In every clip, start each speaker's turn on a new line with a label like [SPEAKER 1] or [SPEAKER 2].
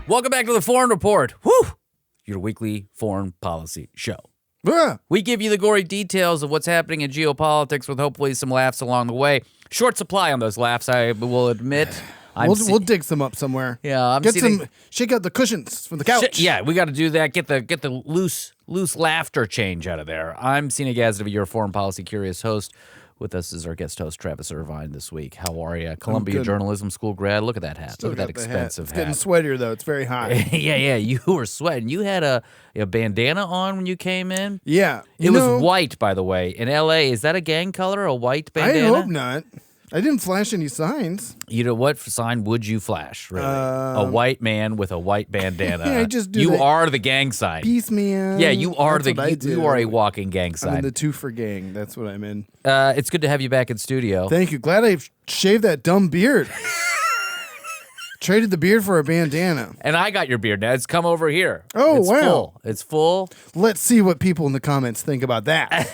[SPEAKER 1] Welcome back to the Foreign Report. Woo! Your weekly foreign policy show. We give you the gory details of what's happening in geopolitics with hopefully some laughs along the way. Short supply on those laughs, I will admit.
[SPEAKER 2] We'll dig some up somewhere.
[SPEAKER 1] Yeah,
[SPEAKER 2] shake out the cushions from the couch.
[SPEAKER 1] Yeah, we got to do that. Get the loose laughter change out of there. I'm Seena Ghaznavi, your foreign policy curious host. With us is our guest host, Travis Irvine, this week. How are you? Columbia Journalism School grad. Look at that hat. Look at that expensive hat.
[SPEAKER 2] It's getting sweatier, though. It's very hot.
[SPEAKER 1] yeah. You were sweating. You had a bandana on when you came in?
[SPEAKER 2] Yeah.
[SPEAKER 1] It was white, by the way. In L.A., is that a gang color, a white bandana?
[SPEAKER 2] I hope not. I didn't flash any signs.
[SPEAKER 1] You know, what sign would you flash, really? A white man with a white bandana.
[SPEAKER 2] Yeah, I just do
[SPEAKER 1] You are the gang sign.
[SPEAKER 2] Peace, man.
[SPEAKER 1] Yeah, you are
[SPEAKER 2] You
[SPEAKER 1] are a walking gang sign.
[SPEAKER 2] I'm in the two for gang. That's what I'm in.
[SPEAKER 1] It's good to have you back in studio.
[SPEAKER 2] Thank you. Glad I shaved that dumb beard. Traded the beard for a bandana.
[SPEAKER 1] And I got your beard now. It's come over here.
[SPEAKER 2] Oh, wow.
[SPEAKER 1] Full. It's full.
[SPEAKER 2] Let's see what people in the comments think about that.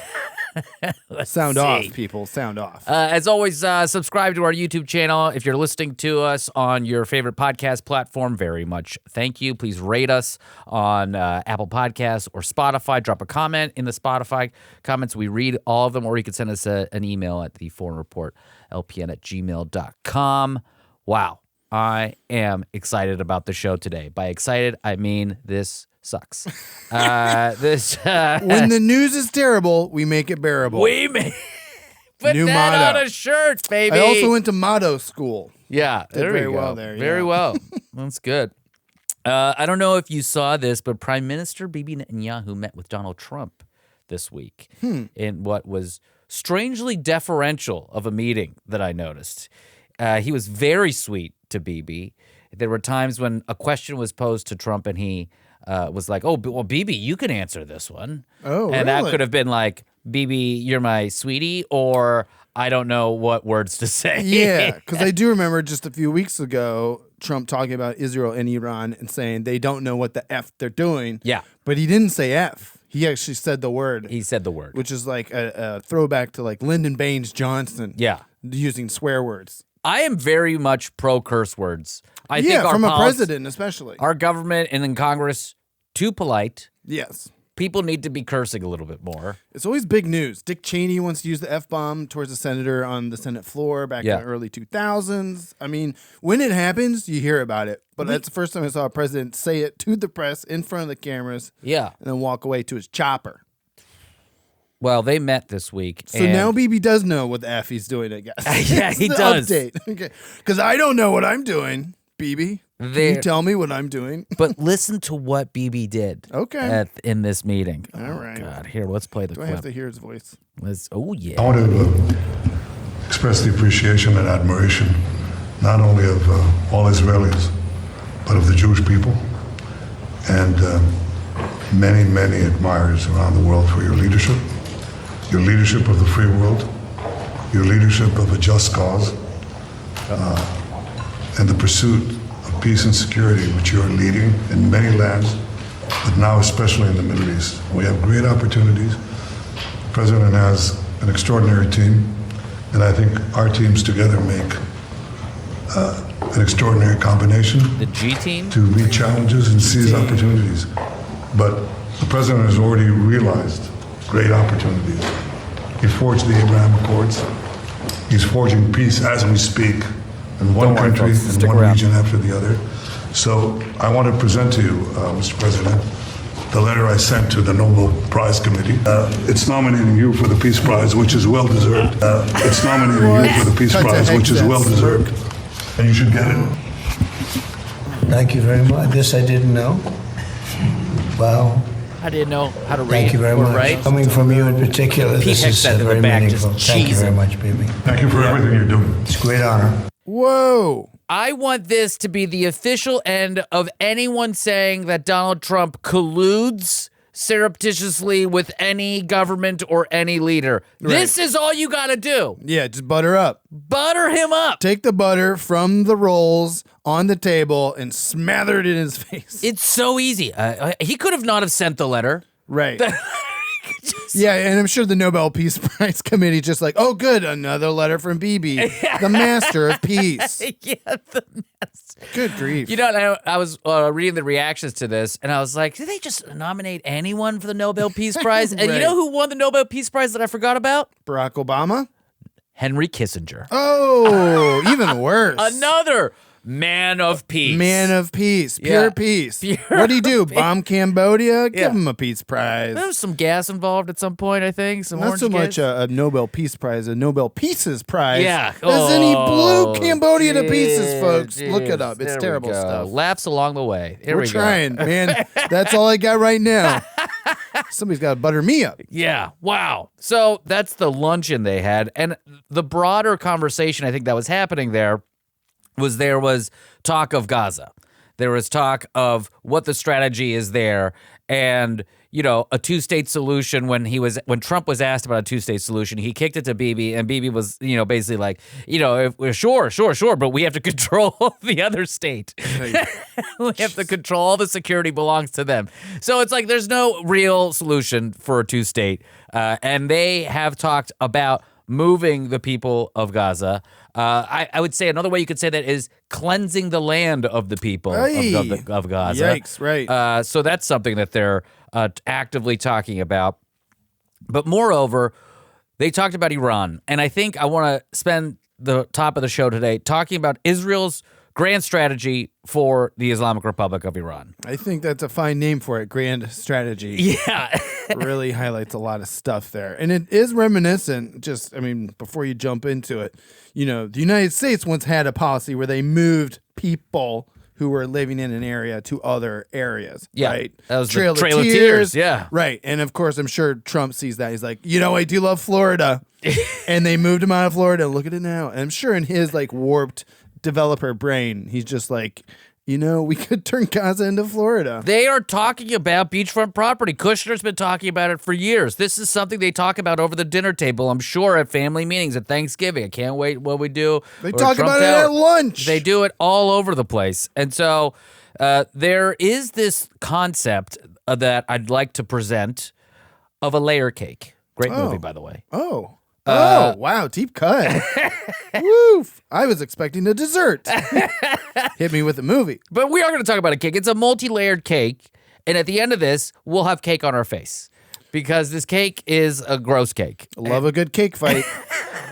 [SPEAKER 2] Sound off, people. Sound off.
[SPEAKER 1] As always, subscribe to our YouTube channel. If you're listening to us on your favorite podcast platform, very much thank you. Please rate us on Apple Podcasts or Spotify. Drop a comment in the Spotify comments. We read all of them, or you can send us an email at theforeignreportlpn@gmail.com. Wow. I am excited about the show today. By excited, I mean this sucks. When
[SPEAKER 2] the news is terrible, we make it bearable.
[SPEAKER 1] We make put
[SPEAKER 2] New
[SPEAKER 1] that
[SPEAKER 2] motto.
[SPEAKER 1] on a shirt, baby.
[SPEAKER 2] I also went to motto school.
[SPEAKER 1] Yeah,
[SPEAKER 2] Did very well there.
[SPEAKER 1] Very well. That's good. I don't know if you saw this, but Prime Minister Bibi Netanyahu met with Donald Trump this week in what was strangely deferential of a meeting that I noticed. He was very sweet to Bibi. There were times when a question was posed to Trump and he was like, oh, well, Bibi, you can answer this one.
[SPEAKER 2] Oh,
[SPEAKER 1] and
[SPEAKER 2] really?
[SPEAKER 1] that could have been like, Bibi, you're my sweetie, or I don't know what words to say.
[SPEAKER 2] Yeah, because I do remember just a few weeks ago, Trump talking about Israel and Iran and saying they don't know what the F they're doing.
[SPEAKER 1] Yeah.
[SPEAKER 2] But he didn't say F. He actually said the word.
[SPEAKER 1] He said the word.
[SPEAKER 2] Which is like a throwback to like Lyndon Baines Johnson.
[SPEAKER 1] Yeah.
[SPEAKER 2] Using swear words.
[SPEAKER 1] I am very much pro curse words. I think
[SPEAKER 2] from a president especially.
[SPEAKER 1] Our government and in Congress, too polite.
[SPEAKER 2] Yes.
[SPEAKER 1] People need to be cursing a little bit more.
[SPEAKER 2] It's always big news. Dick Cheney wants to use the F-bomb towards a senator on the Senate floor back in the early 2000s. I mean, when it happens, you hear about it. But that's the first time I saw a president say it to the press in front of the cameras.
[SPEAKER 1] Yeah.
[SPEAKER 2] And then walk away to his chopper.
[SPEAKER 1] Well, they met this week.
[SPEAKER 2] So now Bibi does know what the F he's doing, I guess.
[SPEAKER 1] Yeah, he does.
[SPEAKER 2] Update. Okay. Because I don't know what I'm doing, Bibi. Can you tell me what I'm doing?
[SPEAKER 1] But listen to what Bibi did.
[SPEAKER 2] Okay.
[SPEAKER 1] In this meeting.
[SPEAKER 2] All right.
[SPEAKER 1] God, here, let's play the clip.
[SPEAKER 2] I have to hear his voice?
[SPEAKER 1] Oh, yeah.
[SPEAKER 3] I want to express the appreciation and admiration not only of all Israelis, but of the Jewish people and many, many admirers around the world for your leadership of the free world, your leadership of a just cause, and the pursuit of peace and security, which you are leading in many lands, but now especially in the Middle East. We have great opportunities. The President has an extraordinary team, and I think our teams together make an extraordinary combination.
[SPEAKER 1] The G team?
[SPEAKER 3] To meet challenges and seize opportunities. But the President has already realized great opportunities. He forged the Abraham Accords. He's forging peace as we speak in one country and one region after the other. So I want to present to you, Mr. President, the letter I sent to the Nobel Prize Committee. It's nominating you for the Peace Prize, which is well deserved. It's nominating you for the Peace Prize, which is well deserved. And you should get it.
[SPEAKER 4] Thank you very much. This I didn't know. Wow.
[SPEAKER 1] I didn't know how to read.
[SPEAKER 4] Thank you very much.
[SPEAKER 1] Right?
[SPEAKER 4] Coming from you in particular,
[SPEAKER 1] Pete
[SPEAKER 4] this
[SPEAKER 1] Hicks
[SPEAKER 4] is
[SPEAKER 1] said in the
[SPEAKER 4] very
[SPEAKER 1] back,
[SPEAKER 4] meaningful.
[SPEAKER 1] just
[SPEAKER 4] Thank you very
[SPEAKER 1] cheesing.
[SPEAKER 4] much, Bibi.
[SPEAKER 3] Thank you for everything you're doing.
[SPEAKER 4] It's a great honor.
[SPEAKER 2] Whoa.
[SPEAKER 1] I want this to be the official end of anyone saying that Donald Trump colludes surreptitiously with any government or any leader.
[SPEAKER 2] Right.
[SPEAKER 1] This is all you got to do.
[SPEAKER 2] Yeah, just butter up.
[SPEAKER 1] Butter him up.
[SPEAKER 2] Take the butter from the rolls on the table and smother it in his face.
[SPEAKER 1] It's so easy. He could have not have sent the letter.
[SPEAKER 2] Right. Yeah, and I'm sure the Nobel Peace Prize Committee just like, oh, good, another letter from Bibi, the master of peace.
[SPEAKER 1] Yeah, the mess.
[SPEAKER 2] Good grief.
[SPEAKER 1] You know, I was reading the reactions to this, and I was like, did they just nominate anyone for the Nobel Peace Prize? And you know who won the Nobel Peace Prize that I forgot about?
[SPEAKER 2] Barack Obama?
[SPEAKER 1] Henry Kissinger.
[SPEAKER 2] Oh, even worse.
[SPEAKER 1] Another man of peace.
[SPEAKER 2] Man of peace. Pure peace. What'd he do? Bomb Cambodia? Give him a peace prize.
[SPEAKER 1] There was some gas involved at some point, I think. Some
[SPEAKER 2] Not so
[SPEAKER 1] orange
[SPEAKER 2] much
[SPEAKER 1] gas.
[SPEAKER 2] a Nobel Peace Prize, a Nobel Pieces Prize.
[SPEAKER 1] Yeah.
[SPEAKER 2] As in he blew Cambodia to
[SPEAKER 1] geez,
[SPEAKER 2] pieces, folks. Look
[SPEAKER 1] geez.
[SPEAKER 2] it up. It's
[SPEAKER 1] There we
[SPEAKER 2] terrible
[SPEAKER 1] go.
[SPEAKER 2] stuff.
[SPEAKER 1] Laughs along the way. Here
[SPEAKER 2] We're
[SPEAKER 1] we go.
[SPEAKER 2] trying, man. That's all I got right now. Somebody's got to butter me up.
[SPEAKER 1] Yeah. Wow. So that's the luncheon they had. And the broader conversation I think that was happening there was talk of Gaza. There was talk of what the strategy is there, and a two-state solution. When Trump was asked about a two-state solution, he kicked it to Bibi, and Bibi was basically like, if we're sure, but we have to control the other state. We have to control, all the security belongs to them. So it's like there's no real solution for a two-state, and they have talked about moving the people of Gaza. I would say another way you could say that is cleansing the land of the people of Gaza.
[SPEAKER 2] Yikes, right.
[SPEAKER 1] So that's something that they're actively talking about. But moreover, they talked about Iran. And I think I want to spend the top of the show today talking about Israel's grand strategy for the Islamic Republic of Iran.
[SPEAKER 2] I think that's a fine name for it, grand strategy.
[SPEAKER 1] Yeah.
[SPEAKER 2] Really highlights a lot of stuff there. And it is reminiscent, before you jump into it, the United States once had a policy where they moved people who were living in an area to other areas.
[SPEAKER 1] Yeah.
[SPEAKER 2] Right?
[SPEAKER 1] That was
[SPEAKER 2] Trail
[SPEAKER 1] the Trail
[SPEAKER 2] of
[SPEAKER 1] of
[SPEAKER 2] Tears.
[SPEAKER 1] Tears. Yeah.
[SPEAKER 2] Right. And of course, I'm sure Trump sees that. He's like, I do love Florida. And they moved him out of Florida. Look at it now. And I'm sure in his warped developer brain, he's just like, we could turn Gaza into Florida.
[SPEAKER 1] They are talking about beachfront property. Kushner's been talking about it for years. This is something they talk about over the dinner table, I'm sure, at family meetings, at Thanksgiving. I can't wait what we do.
[SPEAKER 2] They talk about it at lunch.
[SPEAKER 1] They do it all over the place. And so there is this concept that I'd like to present of a layer cake. Great movie, by the way.
[SPEAKER 2] Oh, wow. Deep cut. Woof. I was expecting a dessert. Hit me with a movie.
[SPEAKER 1] But we are going to talk about a cake. It's a multi-layered cake. And at the end of this, we'll have cake on our face. Because this cake is a gross cake.
[SPEAKER 2] Love a good cake fight.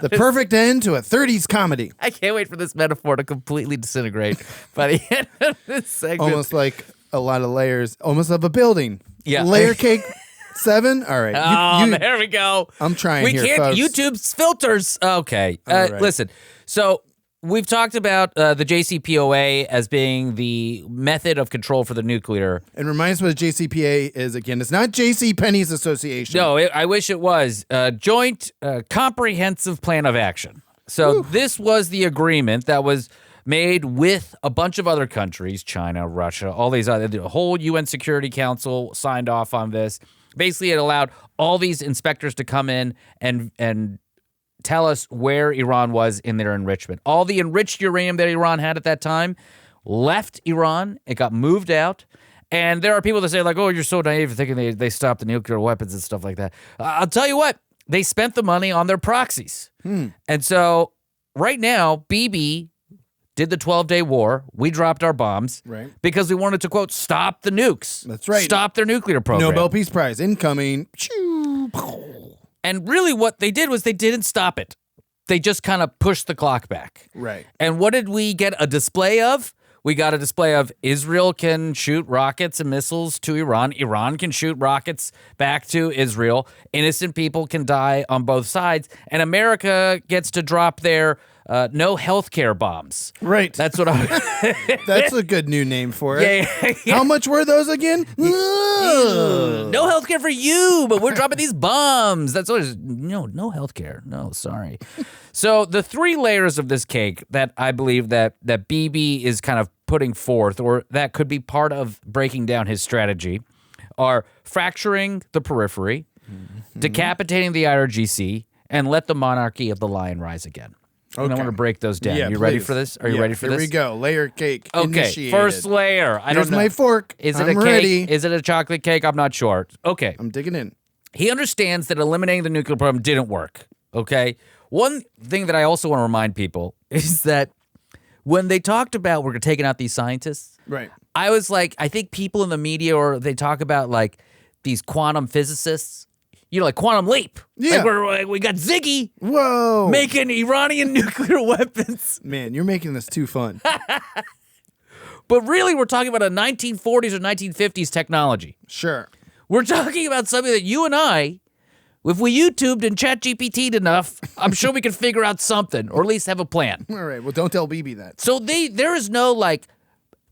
[SPEAKER 2] The perfect end to a 30s comedy.
[SPEAKER 1] I can't wait for this metaphor to completely disintegrate by the end of this segment.
[SPEAKER 2] Almost like a lot of layers, almost of a building.
[SPEAKER 1] Yeah.
[SPEAKER 2] Layer cake 7? All right.
[SPEAKER 1] There we go.
[SPEAKER 2] I'm trying
[SPEAKER 1] we
[SPEAKER 2] here,
[SPEAKER 1] can't,
[SPEAKER 2] folks.
[SPEAKER 1] YouTube's filters. Okay.
[SPEAKER 2] Right.
[SPEAKER 1] Listen. So we've talked about the JCPOA as being the method of control for the nuclear.
[SPEAKER 2] And reminds me what JCPA is again. It's not J.C. Penney's association.
[SPEAKER 1] No, I wish it was. Joint Comprehensive Plan of Action. So this was the agreement that was made with a bunch of other countries, China, Russia, all these other, the whole UN Security Council signed off on this. Basically, it allowed all these inspectors to come in and tell us where Iran was in their enrichment. All the enriched uranium that Iran had at that time left Iran. It got moved out. And there are people that say, oh, you're so naive for thinking they stopped the nuclear weapons and stuff like that. I'll tell you what, they spent the money on their proxies. And so right now, Bibi did the 12-day war. We dropped our bombs because we wanted to, quote, stop the nukes.
[SPEAKER 2] That's right.
[SPEAKER 1] Stop their nuclear program.
[SPEAKER 2] Nobel Peace Prize incoming.
[SPEAKER 1] And really what they did was they didn't stop it. They just kind of pushed the clock back.
[SPEAKER 2] Right.
[SPEAKER 1] And what did we get a display of? We got a display of Israel can shoot rockets and missiles to Iran. Iran can shoot rockets back to Israel. Innocent people can die on both sides. And America gets to drop their no healthcare bombs.
[SPEAKER 2] Right.
[SPEAKER 1] That's what I...
[SPEAKER 2] That's a good new name for it.
[SPEAKER 1] Yeah.
[SPEAKER 2] How much were those again?
[SPEAKER 1] No healthcare for you, but we're dropping these bombs. That's what it is. No healthcare. No, sorry. So the 3 layers of this cake that I believe that Bibi is kind of putting forth, or that could be part of breaking down his strategy, are fracturing the periphery, decapitating the IRGC, and let the monarchy of the lion rise again. And I want to break those down.
[SPEAKER 2] Yeah,
[SPEAKER 1] you ready
[SPEAKER 2] please.
[SPEAKER 1] for this? Are you ready for
[SPEAKER 2] Here
[SPEAKER 1] this?
[SPEAKER 2] we go. Layer cake.
[SPEAKER 1] Okay,
[SPEAKER 2] Initiated.
[SPEAKER 1] first layer. I
[SPEAKER 2] Here's
[SPEAKER 1] don't know.
[SPEAKER 2] my fork.
[SPEAKER 1] Is it
[SPEAKER 2] I'm
[SPEAKER 1] a cake?
[SPEAKER 2] ready.
[SPEAKER 1] Is it a chocolate cake? I'm not sure. Okay.
[SPEAKER 2] I'm digging in.
[SPEAKER 1] he understands that eliminating the nuclear program didn't work, okay? One thing that I also want to remind people is that when they talked about we're taking out these scientists,
[SPEAKER 2] Right.
[SPEAKER 1] I was like, I think people in the media, or they talk about like these quantum physicists, like Quantum Leap.
[SPEAKER 2] Yeah.
[SPEAKER 1] Like we got Ziggy
[SPEAKER 2] Whoa.
[SPEAKER 1] making Iranian nuclear weapons.
[SPEAKER 2] Man, you're making this too fun.
[SPEAKER 1] But really, we're talking about a 1940s or 1950s technology.
[SPEAKER 2] Sure.
[SPEAKER 1] We're talking about something that you and I, if we YouTubed and ChatGPT'd enough, I'm sure we could figure out something, or at least have a plan.
[SPEAKER 2] All right. Well, don't tell Bibi that.
[SPEAKER 1] So there is no like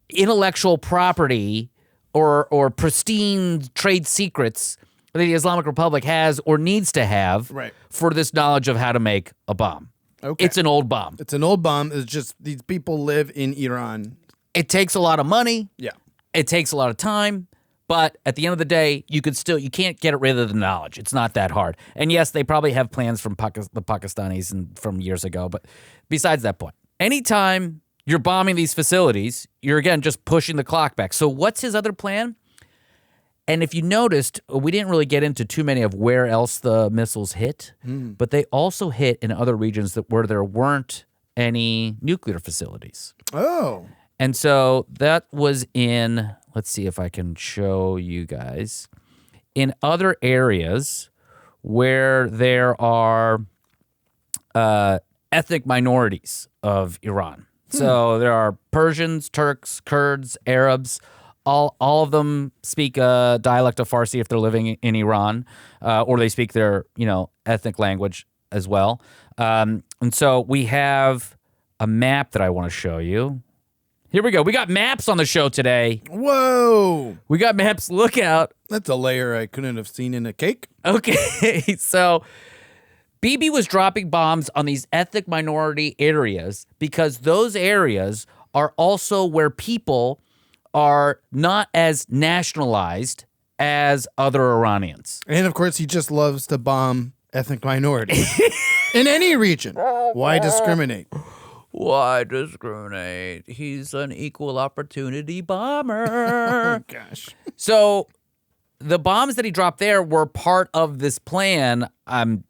[SPEAKER 1] intellectual property or pristine trade secrets that the Islamic Republic has or needs to have for this knowledge of how to make a bomb.
[SPEAKER 2] Okay.
[SPEAKER 1] It's an old bomb.
[SPEAKER 2] It's an old bomb. It's just these people live in Iran.
[SPEAKER 1] It takes a lot of money.
[SPEAKER 2] Yeah.
[SPEAKER 1] It takes a lot of time. But at the end of the day, you can't get rid of the knowledge. It's not that hard. And yes, they probably have plans from the Pakistanis and from years ago. But besides that point, anytime you're bombing these facilities, you're again just pushing the clock back. So what's his other plan? And if you noticed, we didn't really get into too many of where else the missiles hit, but they also hit in other regions where there weren't any nuclear facilities.
[SPEAKER 2] Oh.
[SPEAKER 1] And so that was in, let's see if I can show you guys, in other areas where there are ethnic minorities of Iran. So there are Persians, Turks, Kurds, Arabs. All of them speak a dialect of Farsi if they're living in Iran, or they speak their ethnic language as well. And so we have a map that I want to show you. Here we go. We got maps on the show today.
[SPEAKER 2] Whoa.
[SPEAKER 1] We got maps. Look out.
[SPEAKER 2] That's a layer I couldn't have seen in a cake.
[SPEAKER 1] Okay, so Bibi was dropping bombs on these ethnic minority areas because those areas are also where people are not as nationalized as other Iranians.
[SPEAKER 2] And of course, he just loves to bomb ethnic minorities in any region. Why discriminate?
[SPEAKER 1] Why discriminate? He's an equal opportunity bomber.
[SPEAKER 2] Oh, gosh.
[SPEAKER 1] So the bombs that he dropped there were part of this plan I'm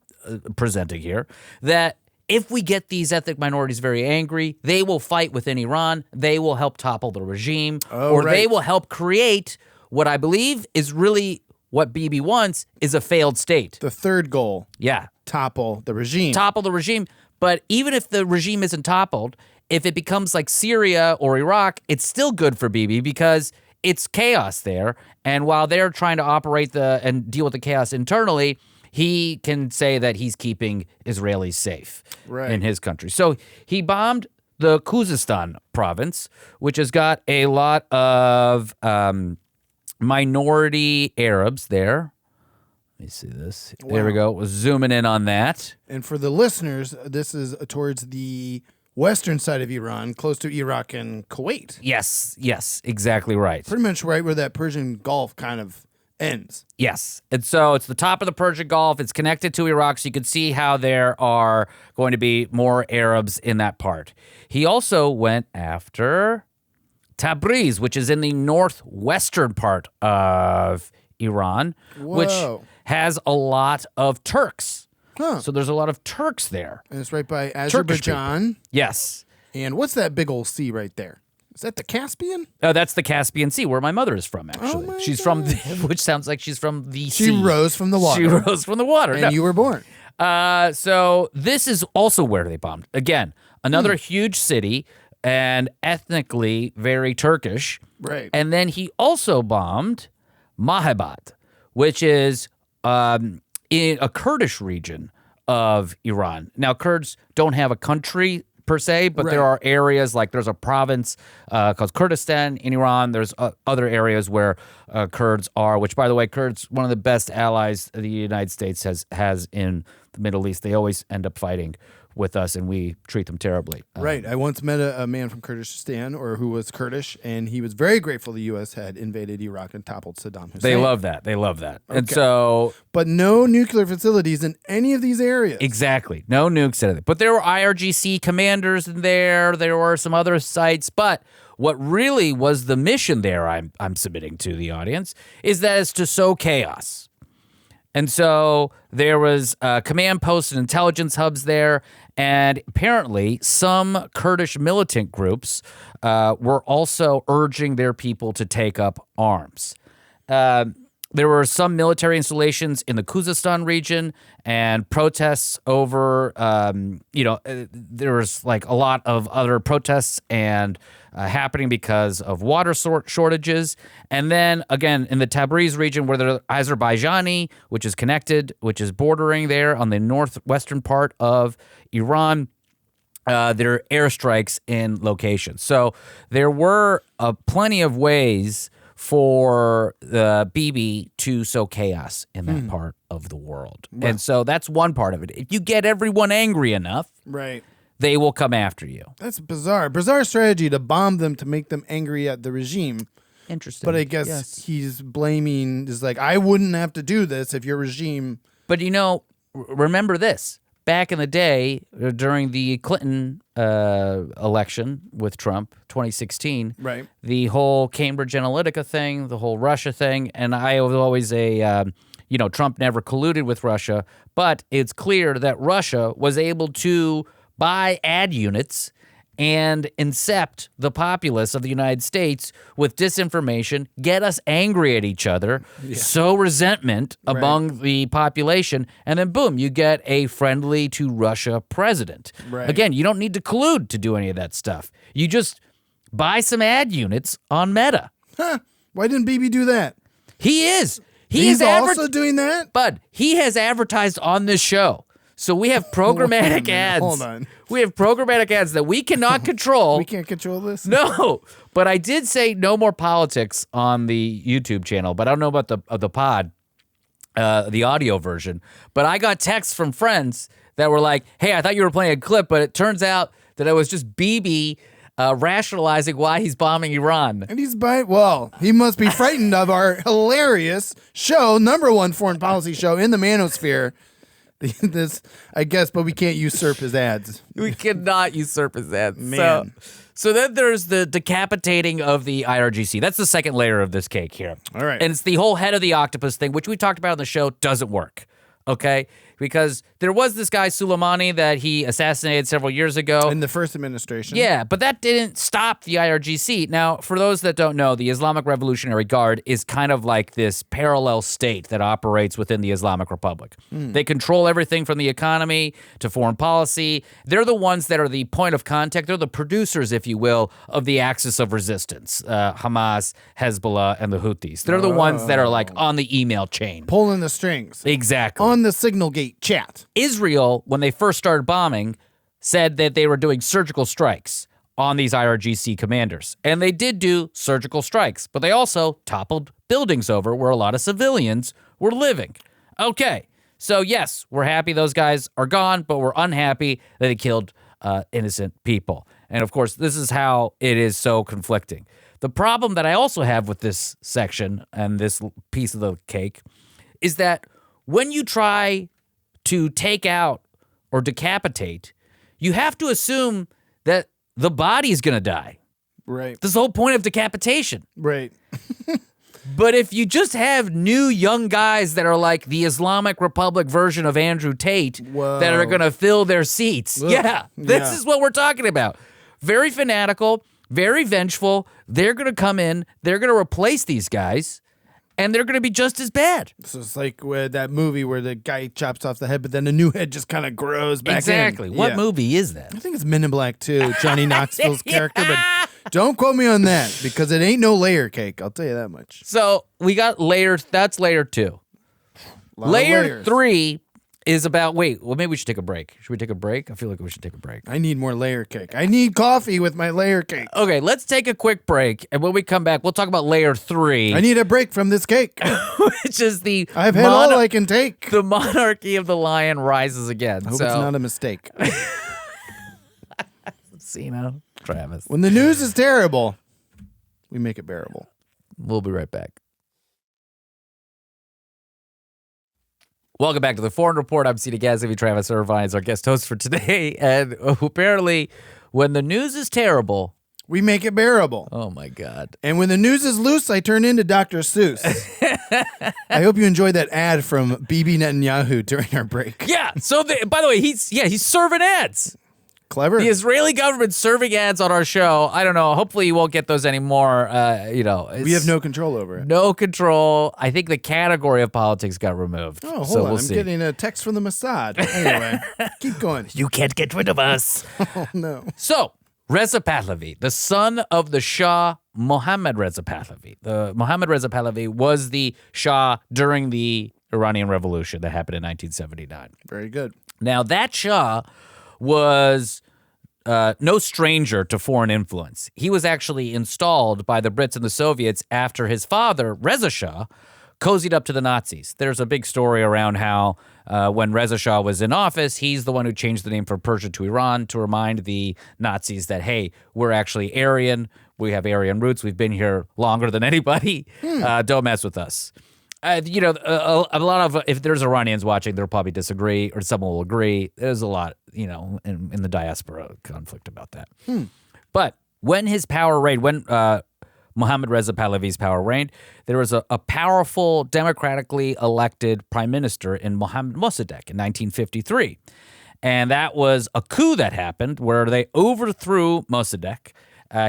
[SPEAKER 1] presenting here, that if we get these ethnic minorities very angry, they will fight within Iran, they will help topple the regime, they will help create what I believe is really what Bibi wants, is a failed state.
[SPEAKER 2] The third goal.
[SPEAKER 1] Yeah.
[SPEAKER 2] Topple the regime.
[SPEAKER 1] Topple the regime. But even if the regime isn't toppled, if it becomes like Syria or Iraq, it's still good for Bibi because it's chaos there. And while they're trying to operate and deal with the chaos internally, he can say that he's keeping Israelis safe in his country. So he bombed the Khuzestan province, which has got a lot of minority Arabs there. Let me see this. Wow. There we go. We're zooming in on that.
[SPEAKER 2] And for the listeners, this is towards the western side of Iran, close to Iraq and Kuwait.
[SPEAKER 1] Yes, exactly right.
[SPEAKER 2] Pretty much right where that Persian Gulf kind of ends.
[SPEAKER 1] Yes. And so it's the top of the Persian Gulf. It's connected to Iraq, so you can see how there are going to be more Arabs in that part. He also went after Tabriz, which is in the northwestern part of Iran, which has a lot of Turks.
[SPEAKER 2] Huh.
[SPEAKER 1] So there's a lot of Turks there.
[SPEAKER 2] And it's right by Azerbaijan.
[SPEAKER 1] Yes.
[SPEAKER 2] And what's that big old sea right there? Is that the Caspian?
[SPEAKER 1] That's the Caspian Sea, where my mother is from, actually.
[SPEAKER 2] Oh,
[SPEAKER 1] she's from, which sounds like she's from the sea.
[SPEAKER 2] She rose from the water.
[SPEAKER 1] She rose from the water.
[SPEAKER 2] And you were born.
[SPEAKER 1] So this is also where they bombed. Again, another huge city and ethnically very Turkish.
[SPEAKER 2] Right.
[SPEAKER 1] And then he also bombed Mahabad, which is in a Kurdish region of Iran. Now, Kurds don't have a country per se, but there are areas like there's a province called Kurdistan in Iran. There's other areas where Kurds are, which, by the way, Kurds, one of the best allies the United States has in the Middle East. They always end up fighting with us, and we treat them terribly.
[SPEAKER 2] Right. I once met a man from Kurdistan, or who was Kurdish, and he was very grateful the U.S. had invaded Iraq and toppled Saddam Hussein.
[SPEAKER 1] They love that. Okay. And so...
[SPEAKER 2] But no nuclear facilities in any of these areas.
[SPEAKER 1] Exactly. No nukes. Anything. But there were IRGC commanders in there. There were some other sites. But what really was the mission there, I'm submitting to the audience, is that it's to sow chaos. And so there was command posts and intelligence hubs there, and apparently some Kurdish militant groups were also urging their people to take up arms. There were some military installations in the Khuzestan region and protests over, there was like a lot of other protests and happening because of water shortages. And then again, in the Tabriz region where the Azerbaijani, which is connected, which is bordering there on the northwestern part of Iran, there are airstrikes in locations. So there were plenty of ways for Bibi to sow chaos in that part of the world. Right. And so that's one part of it. If you get everyone angry enough,
[SPEAKER 2] right,
[SPEAKER 1] they will come after you.
[SPEAKER 2] That's bizarre. Bizarre strategy to bomb them to make them angry at the regime.
[SPEAKER 1] Interesting.
[SPEAKER 2] But I guess he's blaming, is like, I wouldn't have to do this if your regime...
[SPEAKER 1] But remember this. Back in the day, during the Clinton election with Trump, 2016,
[SPEAKER 2] right,
[SPEAKER 1] the whole Cambridge Analytica thing, the whole Russia thing, and I was always Trump never colluded with Russia, but it's clear that Russia was able to buy ad units and incept the populace of the United States with disinformation, get us angry at each other, sow resentment among the population, and then boom, you get a friendly to Russia president.
[SPEAKER 2] Right.
[SPEAKER 1] Again, you don't need to collude to do any of that stuff. You just buy some ad units on Meta.
[SPEAKER 2] Huh. Why didn't Bibi do that?
[SPEAKER 1] He is.
[SPEAKER 2] He's also doing that?
[SPEAKER 1] Bud, he has advertised on this show. So we have programmatic ads.
[SPEAKER 2] Hold on.
[SPEAKER 1] We have programmatic ads that we cannot control.
[SPEAKER 2] We can't control this?
[SPEAKER 1] No. But I did say no more politics on the YouTube channel, but I don't know about the pod, the audio version. But I got texts from friends that were like, hey, I thought you were playing a clip, but it turns out that it was just Bibi rationalizing why he's bombing Iran.
[SPEAKER 2] And he must be frightened of our hilarious show, #1 foreign policy show in the manosphere. This, I guess, but we can't usurp his ads.
[SPEAKER 1] We cannot usurp his ads.
[SPEAKER 2] Man.
[SPEAKER 1] So then there's the decapitating of the IRGC. That's the second layer of this cake here.
[SPEAKER 2] All right.
[SPEAKER 1] And it's the whole head of the octopus thing, which we talked about on the show, doesn't work. Okay? Because there was this guy, Soleimani, that he assassinated several years ago.
[SPEAKER 2] In the first administration.
[SPEAKER 1] Yeah, but that didn't stop the IRGC. Now, for those that don't know, the Islamic Revolutionary Guard is kind of like this parallel state that operates within the Islamic Republic. They control everything from the economy to foreign policy. They're the ones that are the point of contact. They're the producers, if you will, of the axis of resistance. Hamas, Hezbollah, and the Houthis. They're the ones that are like on the email chain.
[SPEAKER 2] Pulling the strings.
[SPEAKER 1] Exactly.
[SPEAKER 2] On the signal gate chat.
[SPEAKER 1] Israel, when they first started bombing, said that they were doing surgical strikes on these IRGC commanders. And they did do surgical strikes, but they also toppled buildings over where a lot of civilians were living. Okay, so yes, we're happy those guys are gone, but we're unhappy that they killed innocent people. And of course, this is how it is so conflicting. The problem that I also have with this section and this piece of the cake is that when you try to take out or decapitate, you have to assume that the body is going to die.
[SPEAKER 2] Right.
[SPEAKER 1] This is the whole point of decapitation.
[SPEAKER 2] Right.
[SPEAKER 1] But if you just have new young guys that are like the Islamic Republic version of Andrew Tate that are going to fill their seats.
[SPEAKER 2] Ugh.
[SPEAKER 1] This is what we're talking about. Very fanatical, very vengeful. They're going to come in. They're going to replace these guys. And they're going to be just as bad.
[SPEAKER 2] So it's like that movie where the guy chops off the head, but then the new head just kind of grows back
[SPEAKER 1] Exactly.
[SPEAKER 2] in.
[SPEAKER 1] What movie is that?
[SPEAKER 2] I think it's Men in Black 2, Johnny Knoxville's character, but don't quote me on that because it ain't no layer cake. I'll tell you that much.
[SPEAKER 1] So we got that's layer 2. Layer 3 is about, maybe we should take a break. Should we take a break? I feel like we should take a break.
[SPEAKER 2] I need more layer cake. I need coffee with my layer cake.
[SPEAKER 1] Okay, let's take a quick break. And when we come back, we'll talk about layer 3.
[SPEAKER 2] I need a break from this cake.
[SPEAKER 1] Which is
[SPEAKER 2] I've had all I can take.
[SPEAKER 1] The monarchy of the lion rises again.
[SPEAKER 2] I hope it's not a mistake.
[SPEAKER 1] Seena, Travis.
[SPEAKER 2] When the news is terrible, we make it bearable.
[SPEAKER 1] We'll be right back. Welcome back to the Foreign Report. I'm Seena Ghaznavi. Travis Irvine is our guest host for today. And apparently, when the news is terrible,
[SPEAKER 2] We make it bearable.
[SPEAKER 1] Oh, my God.
[SPEAKER 2] And when the news is loose, I turn into Dr. Seuss. I hope you enjoyed that ad from Bibi Netanyahu during our break.
[SPEAKER 1] Yeah. So, by the way, he's serving ads.
[SPEAKER 2] Clever.
[SPEAKER 1] The Israeli government serving ads on our show. I don't know. Hopefully you won't get those anymore.
[SPEAKER 2] We have no control over it.
[SPEAKER 1] No control. I think the category of politics got removed.
[SPEAKER 2] Oh, hold
[SPEAKER 1] so
[SPEAKER 2] on.
[SPEAKER 1] we'll
[SPEAKER 2] I'm
[SPEAKER 1] see.
[SPEAKER 2] getting a text from the Mossad. Anyway, keep going.
[SPEAKER 1] You can't get rid of us.
[SPEAKER 2] Oh, no.
[SPEAKER 1] So, Reza Pahlavi, the son of the Shah Mohammad Reza Pahlavi. The Mohammad Reza Pahlavi was the Shah during the Iranian Revolution that happened in 1979.
[SPEAKER 2] Very good.
[SPEAKER 1] Now, that Shah was no stranger to foreign influence. He was actually installed by the Brits and the Soviets after his father, Reza Shah, cozied up to the Nazis. There's a big story around how when Reza Shah was in office, he's the one who changed the name from Persia to Iran to remind the Nazis that, hey, we're actually Aryan. We have Aryan roots. We've been here longer than anybody. Don't mess with us. A lot of, if there's Iranians watching, they'll probably disagree or someone will agree. There's a lot, in the diaspora conflict about that. But when his power reigned, when Mohammad Reza Pahlavi's power reigned, there was a powerful democratically elected prime minister in Mohammad Mossadegh in 1953. And that was a coup that happened where they overthrew Mossadegh.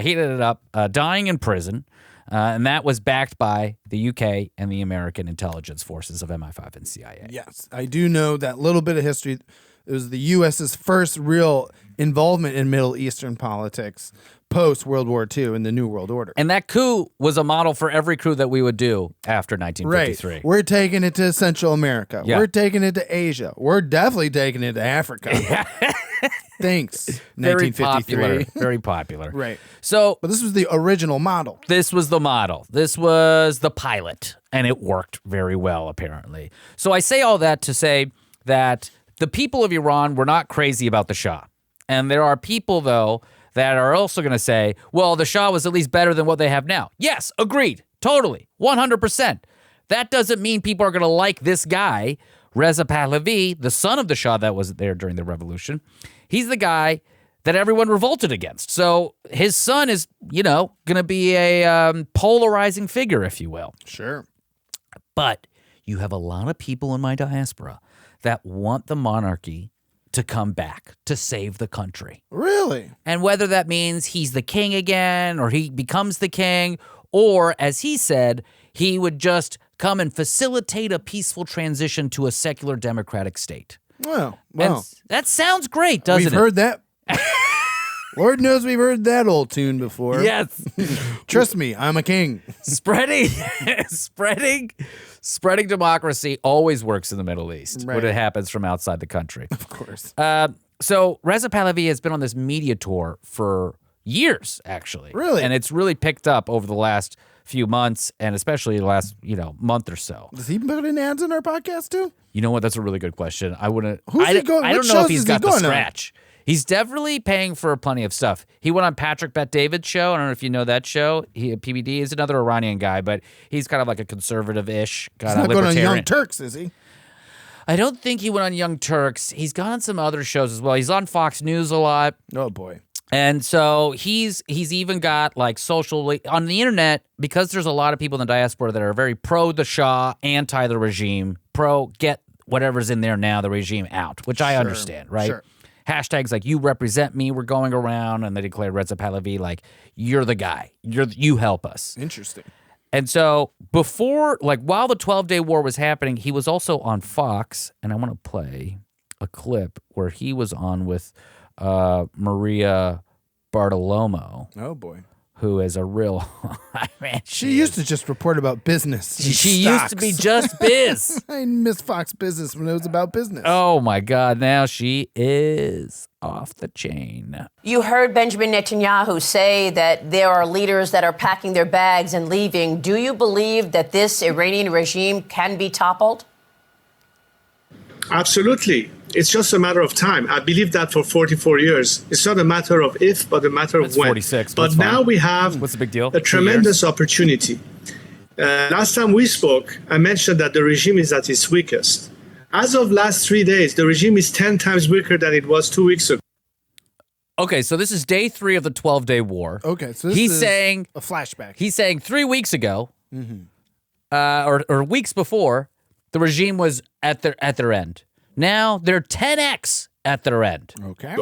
[SPEAKER 1] He ended up dying in prison. And that was backed by the UK and the American intelligence forces of MI5 and CIA.
[SPEAKER 2] Yes, I do know that little bit of history. It was the U.S.'s first real involvement in Middle Eastern politics post-World War II in the New World Order.
[SPEAKER 1] And that coup was a model for every coup that we would do after 1953.
[SPEAKER 2] Right. We're taking it to Central America.
[SPEAKER 1] Yeah.
[SPEAKER 2] We're taking it to Asia. We're definitely taking it to Africa. Thanks,
[SPEAKER 1] Very
[SPEAKER 2] 1953.
[SPEAKER 1] popular. Very popular.
[SPEAKER 2] Right.
[SPEAKER 1] So
[SPEAKER 2] But this was the original model.
[SPEAKER 1] this was the model. This was the pilot. And it worked very well, apparently. So I say all that to say that the people of Iran were not crazy about the Shah. And there are people, though, that are also going to say, well, the Shah was at least better than what they have now. Yes, agreed. Totally. 100%. That doesn't mean people are going to like this guy, Reza Pahlavi, the son of the Shah that was there during the revolution. He's the guy that everyone revolted against. So his son is, going to be a polarizing figure, if you will.
[SPEAKER 2] Sure.
[SPEAKER 1] But you have a lot of people in my diaspora that want the monarchy to come back, to save the country.
[SPEAKER 2] Really?
[SPEAKER 1] And whether that means he's the king again, or he becomes the king, or, as he said, he would just come and facilitate a peaceful transition to a secular democratic state.
[SPEAKER 2] Well,
[SPEAKER 1] And that sounds great, doesn't
[SPEAKER 2] we've
[SPEAKER 1] it?
[SPEAKER 2] heard that. Lord knows we've heard that old tune before.
[SPEAKER 1] Yes.
[SPEAKER 2] Trust me, I'm a king.
[SPEAKER 1] Spreading democracy always works in the Middle East when
[SPEAKER 2] Right.
[SPEAKER 1] it happens from outside the country.
[SPEAKER 2] Of course.
[SPEAKER 1] So Reza Pahlavi has been on this media tour for years, actually.
[SPEAKER 2] Really?
[SPEAKER 1] And it's really picked up over the last few months, and especially the last, month or so.
[SPEAKER 2] Does he put in ads in our podcast too?
[SPEAKER 1] You know what? That's a really good question. I wouldn't.
[SPEAKER 2] Who's
[SPEAKER 1] I
[SPEAKER 2] he going-
[SPEAKER 1] I
[SPEAKER 2] what
[SPEAKER 1] don't know if
[SPEAKER 2] shows
[SPEAKER 1] he's
[SPEAKER 2] is he
[SPEAKER 1] got the
[SPEAKER 2] going on?
[SPEAKER 1] scratch. He's definitely paying for plenty of stuff. He went on Patrick Bet-David's show. I don't know if you know that show. PBD is another Iranian guy, but he's kind of like a conservative-ish, kind
[SPEAKER 2] He's
[SPEAKER 1] of
[SPEAKER 2] not going on
[SPEAKER 1] libertarian.
[SPEAKER 2] Young Turks, is he?
[SPEAKER 1] I don't think he went on Young Turks. He's gone on some other shows as well. He's on Fox News a lot.
[SPEAKER 2] Oh boy.
[SPEAKER 1] And so he's even got like socially on the internet, because there's a lot of people in the diaspora that are very pro the Shah, anti the regime, pro get whatever's in there now, the regime out, which I understand, right?
[SPEAKER 2] Sure.
[SPEAKER 1] Hashtags like you represent me were going around, and they declared Reza Pahlavi like you're the guy. You help us.
[SPEAKER 2] Interesting.
[SPEAKER 1] And so before, like while the 12-day war was happening, he was also on Fox, and I want to play a clip where he was on with Maria Bartiromo,
[SPEAKER 2] Oh boy.
[SPEAKER 1] who is a real man.
[SPEAKER 2] She used to just report about business. and
[SPEAKER 1] She used to be
[SPEAKER 2] stocks.
[SPEAKER 1] just biz.
[SPEAKER 2] I miss Fox Business when it was about business.
[SPEAKER 1] Oh my God! Now she is off the chain.
[SPEAKER 5] You heard Benjamin Netanyahu say that there are leaders that are packing their bags and leaving. Do you believe that this Iranian regime can be toppled?
[SPEAKER 6] Absolutely. It's just a matter of time. I believe that for 44 years. It's not a matter of if, but a matter of
[SPEAKER 1] That's
[SPEAKER 6] when.
[SPEAKER 1] 46, but
[SPEAKER 6] But
[SPEAKER 1] it's
[SPEAKER 6] now
[SPEAKER 1] fine.
[SPEAKER 6] we have
[SPEAKER 1] What's the big deal?
[SPEAKER 6] a
[SPEAKER 1] 2
[SPEAKER 6] tremendous opportunity. Last time we spoke, I mentioned that the regime is at its weakest. As of last 3 days, the regime is 10 times weaker than it was 2 weeks ago.
[SPEAKER 1] Okay, so this is day 3 of the 12-day war.
[SPEAKER 2] Okay, so this
[SPEAKER 1] he's
[SPEAKER 2] is
[SPEAKER 1] saying
[SPEAKER 2] a flashback.
[SPEAKER 1] He's saying 3 weeks ago, or weeks before, the regime was at their end. Now they're 10x at their end.
[SPEAKER 2] Okay.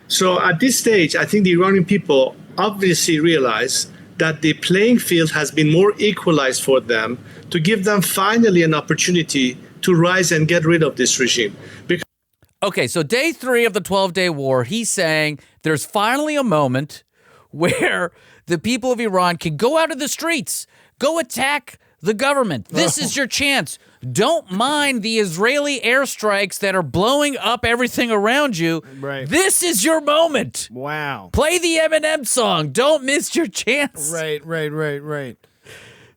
[SPEAKER 6] So at this stage, I think the Iranian people obviously realize that the playing field has been more equalized for them to give them finally an opportunity to rise and get rid of this regime. Because
[SPEAKER 1] Okay, so day 3 of the 12-day war, he's saying there's finally a moment where the people of Iran can go out of the streets, go attack the government. This is your chance. Don't mind the Israeli airstrikes that are blowing up everything around you.
[SPEAKER 2] Right.
[SPEAKER 1] This is your moment.
[SPEAKER 2] Wow.
[SPEAKER 1] Play the Eminem song. Don't miss your chance.
[SPEAKER 2] Right.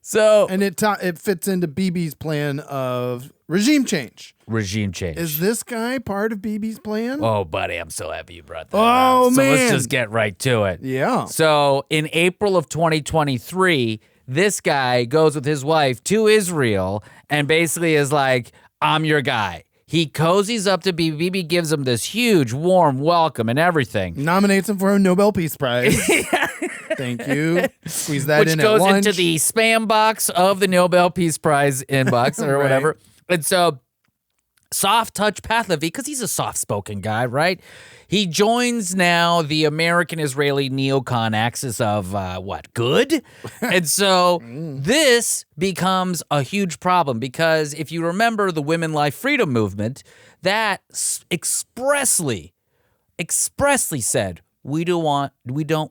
[SPEAKER 1] So,
[SPEAKER 2] And it fits into Bibi's plan of regime change.
[SPEAKER 1] regime change.
[SPEAKER 2] Is this guy part of Bibi's plan?
[SPEAKER 1] Oh, buddy, I'm so happy you brought that
[SPEAKER 2] Oh,
[SPEAKER 1] up. So let's
[SPEAKER 2] man.
[SPEAKER 1] just get right to it.
[SPEAKER 2] Yeah.
[SPEAKER 1] So in April of 2023, this guy goes with his wife to Israel and basically is like, I'm your guy. He cozies up to Bibi. Bibi gives him this huge, warm welcome and everything.
[SPEAKER 2] Nominates him for a Nobel Peace Prize. Thank you. Squeeze that
[SPEAKER 1] Which
[SPEAKER 2] in
[SPEAKER 1] goes
[SPEAKER 2] at lunch.
[SPEAKER 1] into the spam box of the Nobel Peace Prize inbox or
[SPEAKER 2] Right.
[SPEAKER 1] whatever. And so soft touch Pahlavi, because he's a soft-spoken guy, right? He joins now the American-Israeli neocon axis of, good? And so this becomes a huge problem because if you remember the Women Life Freedom movement, that expressly said, we don't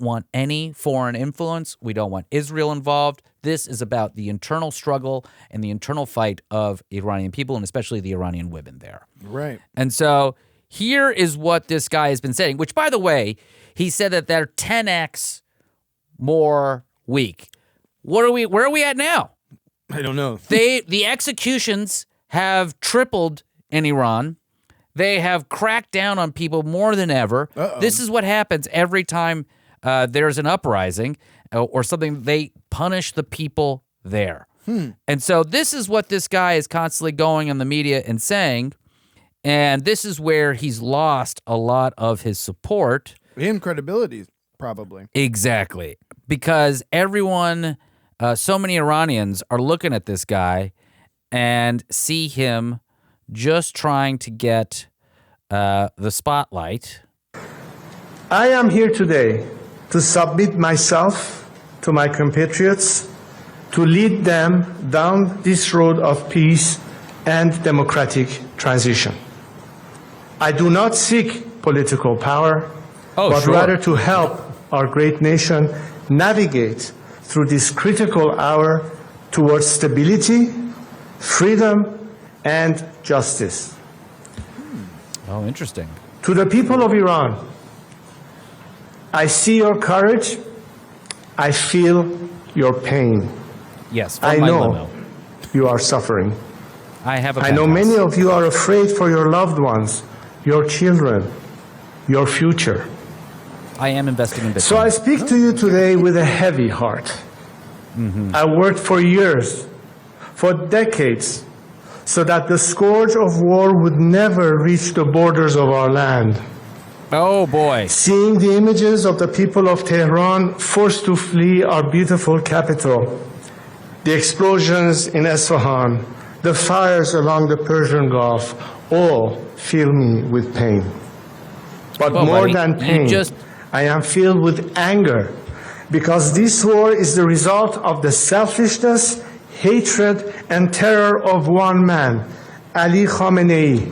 [SPEAKER 1] want any foreign influence. We don't want Israel involved. This is about the internal struggle and the internal fight of Iranian people and especially the Iranian women there.
[SPEAKER 2] Right.
[SPEAKER 1] And so here is what this guy has been saying, which, by the way, he said that they're 10x more weak. Where are we at now?
[SPEAKER 2] I don't know.
[SPEAKER 1] The executions have tripled in Iran. They have cracked down on people more than ever.
[SPEAKER 2] Uh-oh.
[SPEAKER 1] This is what happens every time there's an uprising or something. They punish the people there. And so this is what this guy is constantly going on the media and saying. And this is where he's lost a lot of his support.
[SPEAKER 2] And credibility, probably.
[SPEAKER 1] Exactly. Because everyone, so many Iranians are looking at this guy and see him just trying to get the spotlight.
[SPEAKER 7] I am here today to submit myself to my compatriots, to lead them down this road of peace and democratic transition. I do not seek political power, but
[SPEAKER 1] sure.
[SPEAKER 7] rather to help our great nation navigate through this critical hour towards stability, freedom, and justice.
[SPEAKER 1] Oh, interesting.
[SPEAKER 7] To the people of Iran, I see your courage, I feel your pain.
[SPEAKER 1] Yes,
[SPEAKER 7] I
[SPEAKER 1] from my
[SPEAKER 7] know
[SPEAKER 1] limo.
[SPEAKER 7] you are suffering.
[SPEAKER 1] I have a
[SPEAKER 7] I know
[SPEAKER 1] penthouse.
[SPEAKER 7] many of you are afraid for your loved ones, your children, your future.
[SPEAKER 1] I am investing in Bitcoin.
[SPEAKER 7] So I speak to you today with a heavy heart. I worked for years, for decades, so that the scourge of war would never reach the borders of our land.
[SPEAKER 1] Oh, boy.
[SPEAKER 7] Seeing the images of the people of Tehran forced to flee our beautiful capital, the explosions in Isfahan, the fires along the Persian Gulf, all fill me with pain. But
[SPEAKER 1] Well,
[SPEAKER 7] more
[SPEAKER 1] buddy,
[SPEAKER 7] than
[SPEAKER 1] you
[SPEAKER 7] pain,
[SPEAKER 1] just-
[SPEAKER 7] I am filled with anger because this war is the result of the selfishness, hatred, and terror of one man, Ali Khamenei.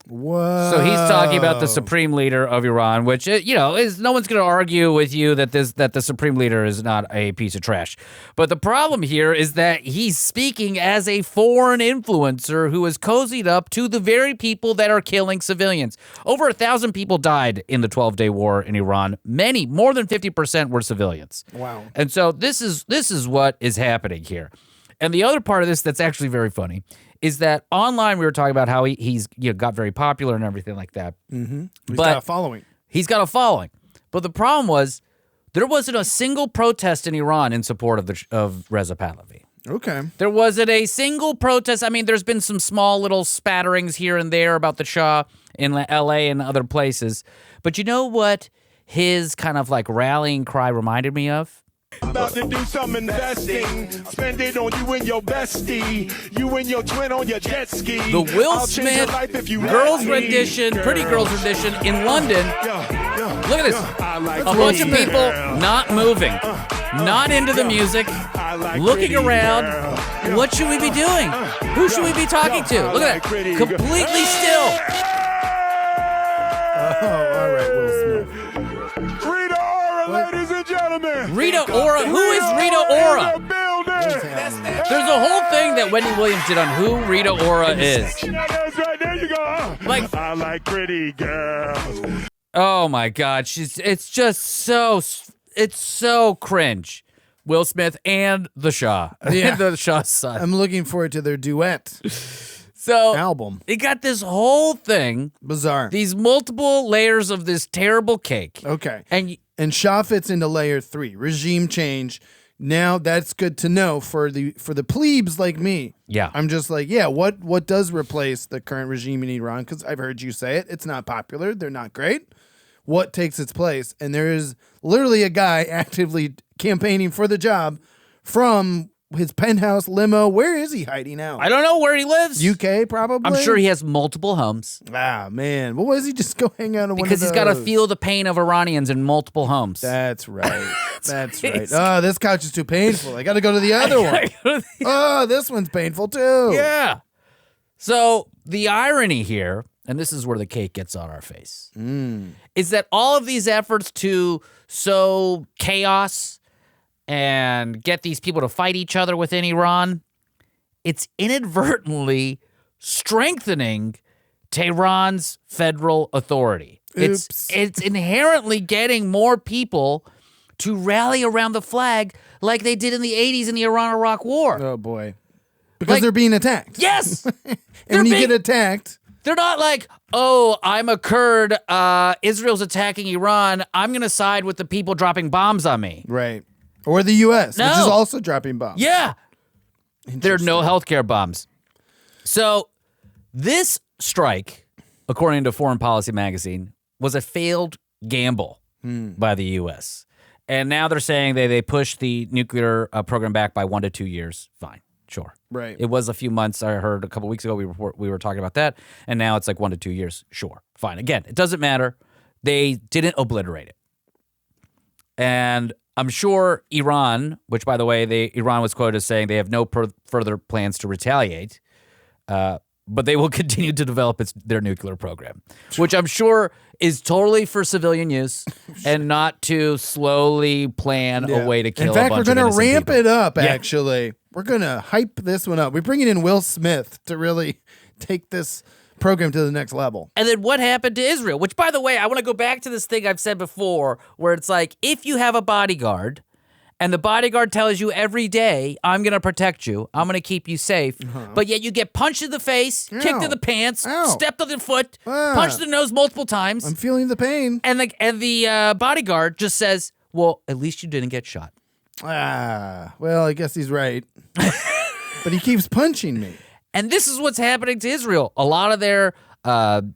[SPEAKER 2] Whoa.
[SPEAKER 1] So he's talking about the supreme leader of Iran, which, is no one's going to argue with you that the supreme leader is not a piece of trash. But the problem here is that he's speaking as a foreign influencer who has cozied up to the very people that are killing civilians. Over 1,000 people died in the 12-day war in Iran. Many, more than 50% were civilians.
[SPEAKER 2] Wow.
[SPEAKER 1] And so this is what is happening here. And the other part of this that's actually very funny is that online we were talking about how he's got very popular and everything like that.
[SPEAKER 2] He's
[SPEAKER 1] But
[SPEAKER 2] got a following.
[SPEAKER 1] He's got a following. But the problem was there wasn't a single protest in Iran in support of Reza Pahlavi.
[SPEAKER 2] Okay.
[SPEAKER 1] There wasn't a single protest. I mean, there's been some small little spatterings here and there about the Shah in L.A. and other places. But you know what his kind of like rallying cry reminded me of?
[SPEAKER 8] About to do some investing. Spend it on you and your bestie. You and your twin on your jet ski.
[SPEAKER 1] The Will Smith girls rendition, pretty girls rendition in London. Look at this. A bunch of people not moving, not into the music, looking around. What should we be doing? Who should we be talking to? Look at that. Completely still.
[SPEAKER 2] Oh, all right, Will Smith.
[SPEAKER 8] Rita Ora, ladies and gentlemen.
[SPEAKER 1] Rita Ora? Who is Rita Ora? There's a whole thing that Wendy Williams did on who Rita Ora is.
[SPEAKER 8] There you go.
[SPEAKER 1] Like,
[SPEAKER 8] I like pretty girls.
[SPEAKER 1] oh my God, it's just so cringe. Will Smith and the Shah.
[SPEAKER 2] Yeah.
[SPEAKER 1] The Shah's son.
[SPEAKER 2] I'm looking forward to their duet
[SPEAKER 1] So
[SPEAKER 2] album.
[SPEAKER 1] it got this whole thing,
[SPEAKER 2] Bizarre.
[SPEAKER 1] these multiple layers of this terrible cake.
[SPEAKER 2] Okay.
[SPEAKER 1] And
[SPEAKER 2] And Shah fits into layer 3. Regime change. Now that's good to know for the plebes like me.
[SPEAKER 1] Yeah.
[SPEAKER 2] I'm just like, yeah, what does replace the current regime in Iran? Because I've heard you say it. It's not popular. They're not great. What takes its place? And there is literally a guy actively campaigning for the job from his penthouse limo. Where is he hiding out?
[SPEAKER 1] I don't know where he lives.
[SPEAKER 2] UK, probably?
[SPEAKER 1] I'm sure he has multiple homes.
[SPEAKER 2] Ah, man. Well, why does he just go hang out in one of
[SPEAKER 1] Because he's got to
[SPEAKER 2] those?
[SPEAKER 1] feel the pain of Iranians in multiple homes.
[SPEAKER 2] That's right. That's right. Oh, this couch is too painful. I got to go to the other one. Oh, this one's painful too.
[SPEAKER 1] Yeah. So the irony here, and this is where the cake gets on our face, is that all of these efforts to sow chaos and get these people to fight each other within Iran, it's inadvertently strengthening Tehran's federal authority.
[SPEAKER 2] Oops.
[SPEAKER 1] It's inherently getting more people to rally around the flag like they did in the 80s in the Iran-Iraq War.
[SPEAKER 2] Oh, boy. Because
[SPEAKER 1] Like-
[SPEAKER 2] they're being attacked.
[SPEAKER 1] Yes!
[SPEAKER 2] And when you get attacked,
[SPEAKER 1] They're not like, oh, I'm a Kurd, Israel's attacking Iran, I'm going to side with the people dropping bombs on me.
[SPEAKER 2] right. Or the U.S., which is
[SPEAKER 1] No.
[SPEAKER 2] also dropping bombs.
[SPEAKER 1] Yeah. There are no healthcare bombs. So this strike, according to Foreign Policy Magazine, was a failed gamble by the U.S. And now they're saying they pushed the nuclear program back by 1 to 2 years. Fine. Sure.
[SPEAKER 2] Right.
[SPEAKER 1] It was a few months. I heard a couple weeks ago we were talking about that. And now it's like 1 to 2 years. Sure. Fine. Again, it doesn't matter. They didn't obliterate it. And I'm sure Iran, which, by the way, Iran was quoted as saying they have no further plans to retaliate, but they will continue to develop their nuclear program, which I'm sure is totally for civilian use and not to slowly plan a way to kill
[SPEAKER 2] In fact,
[SPEAKER 1] a bunch
[SPEAKER 2] we're
[SPEAKER 1] of
[SPEAKER 2] going to
[SPEAKER 1] innocent
[SPEAKER 2] ramp
[SPEAKER 1] people.
[SPEAKER 2] it up,
[SPEAKER 1] Yeah.
[SPEAKER 2] actually. We're going to hype this one up. We're bringing in Will Smith to really take this program to the next level.
[SPEAKER 1] And then what happened to Israel? Which, by the way, I want to go back to this thing I've said before where it's like, if you have a bodyguard and the bodyguard tells you every day, I'm going to protect you, I'm going to keep you safe, but yet you get punched in the face, kicked in the pants,
[SPEAKER 2] Ow.
[SPEAKER 1] stepped on the foot, punched in the nose multiple times,
[SPEAKER 2] I'm feeling the pain.
[SPEAKER 1] and the bodyguard just says, well, at least you didn't get shot.
[SPEAKER 2] Ah, well, I guess he's right. But he keeps punching me.
[SPEAKER 1] And this is what's happening to Israel. A lot of their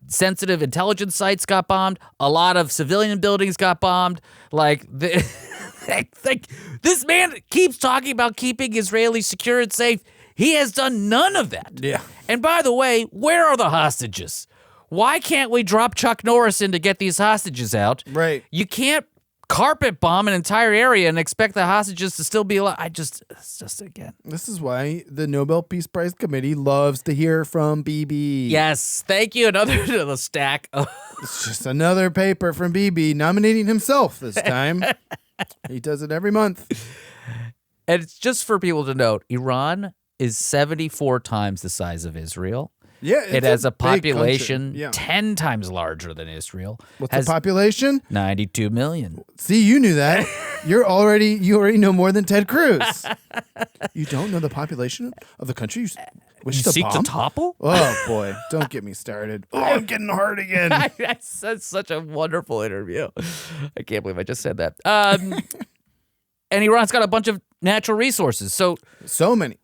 [SPEAKER 1] sensitive intelligence sites got bombed. A lot of civilian buildings got bombed. Like this man keeps talking about keeping Israelis secure and safe. He has done none of that.
[SPEAKER 2] Yeah.
[SPEAKER 1] And by the way, where are the hostages? Why can't we drop Chuck Norris in to get these hostages out?
[SPEAKER 2] Right.
[SPEAKER 1] You can't carpet bomb an entire area and expect the hostages to still be alive. It's just again.
[SPEAKER 2] This is why the Nobel Peace Prize Committee loves to hear from Bibi.
[SPEAKER 1] Yes, thank you. Another to the stack.
[SPEAKER 2] It's just another paper from Bibi nominating himself this time. He does it every month.
[SPEAKER 1] And it's just for people to note, Iran is 74 times the size of Israel.
[SPEAKER 2] Yeah,
[SPEAKER 1] It has a
[SPEAKER 2] big country.
[SPEAKER 1] population
[SPEAKER 2] Yeah.
[SPEAKER 1] 10 times larger than Israel.
[SPEAKER 2] What's
[SPEAKER 1] Has
[SPEAKER 2] the population?
[SPEAKER 1] 92 million.
[SPEAKER 2] See, you knew that. You already know more than Ted Cruz. You don't know the population of the country you wish to
[SPEAKER 1] Seek
[SPEAKER 2] bomb?
[SPEAKER 1] to topple?
[SPEAKER 2] Oh, boy. Don't get me started. Oh, I'm getting hard again.
[SPEAKER 1] That's such a wonderful interview. I can't believe I just said that. And Iran's got a bunch of natural resources. So
[SPEAKER 2] many.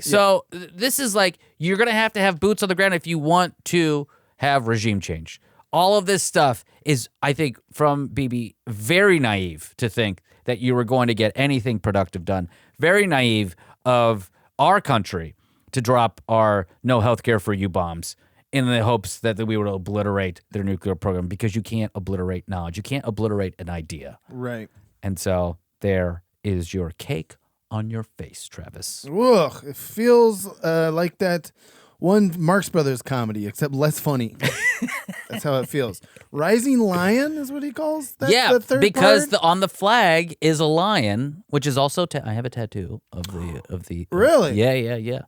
[SPEAKER 1] So this is like, you're going to have boots on the ground if you want to have regime change. All of this stuff is, I think, from Bibi, very naive to think that you were going to get anything productive done. Very naive of our country to drop our no healthcare for you bombs in the hopes that we would obliterate their nuclear program, because you can't obliterate knowledge. You can't obliterate an idea.
[SPEAKER 2] Right.
[SPEAKER 1] And so there is your cake on your face, Travis.
[SPEAKER 2] Ugh, it feels like that one Marx Brothers comedy, except less funny. That's how it feels. Rising Lion is what he calls that.
[SPEAKER 1] Yeah,
[SPEAKER 2] the third
[SPEAKER 1] because
[SPEAKER 2] part?
[SPEAKER 1] on the flag is a lion, which is also I have a tattoo of the
[SPEAKER 2] Really?
[SPEAKER 1] Yeah.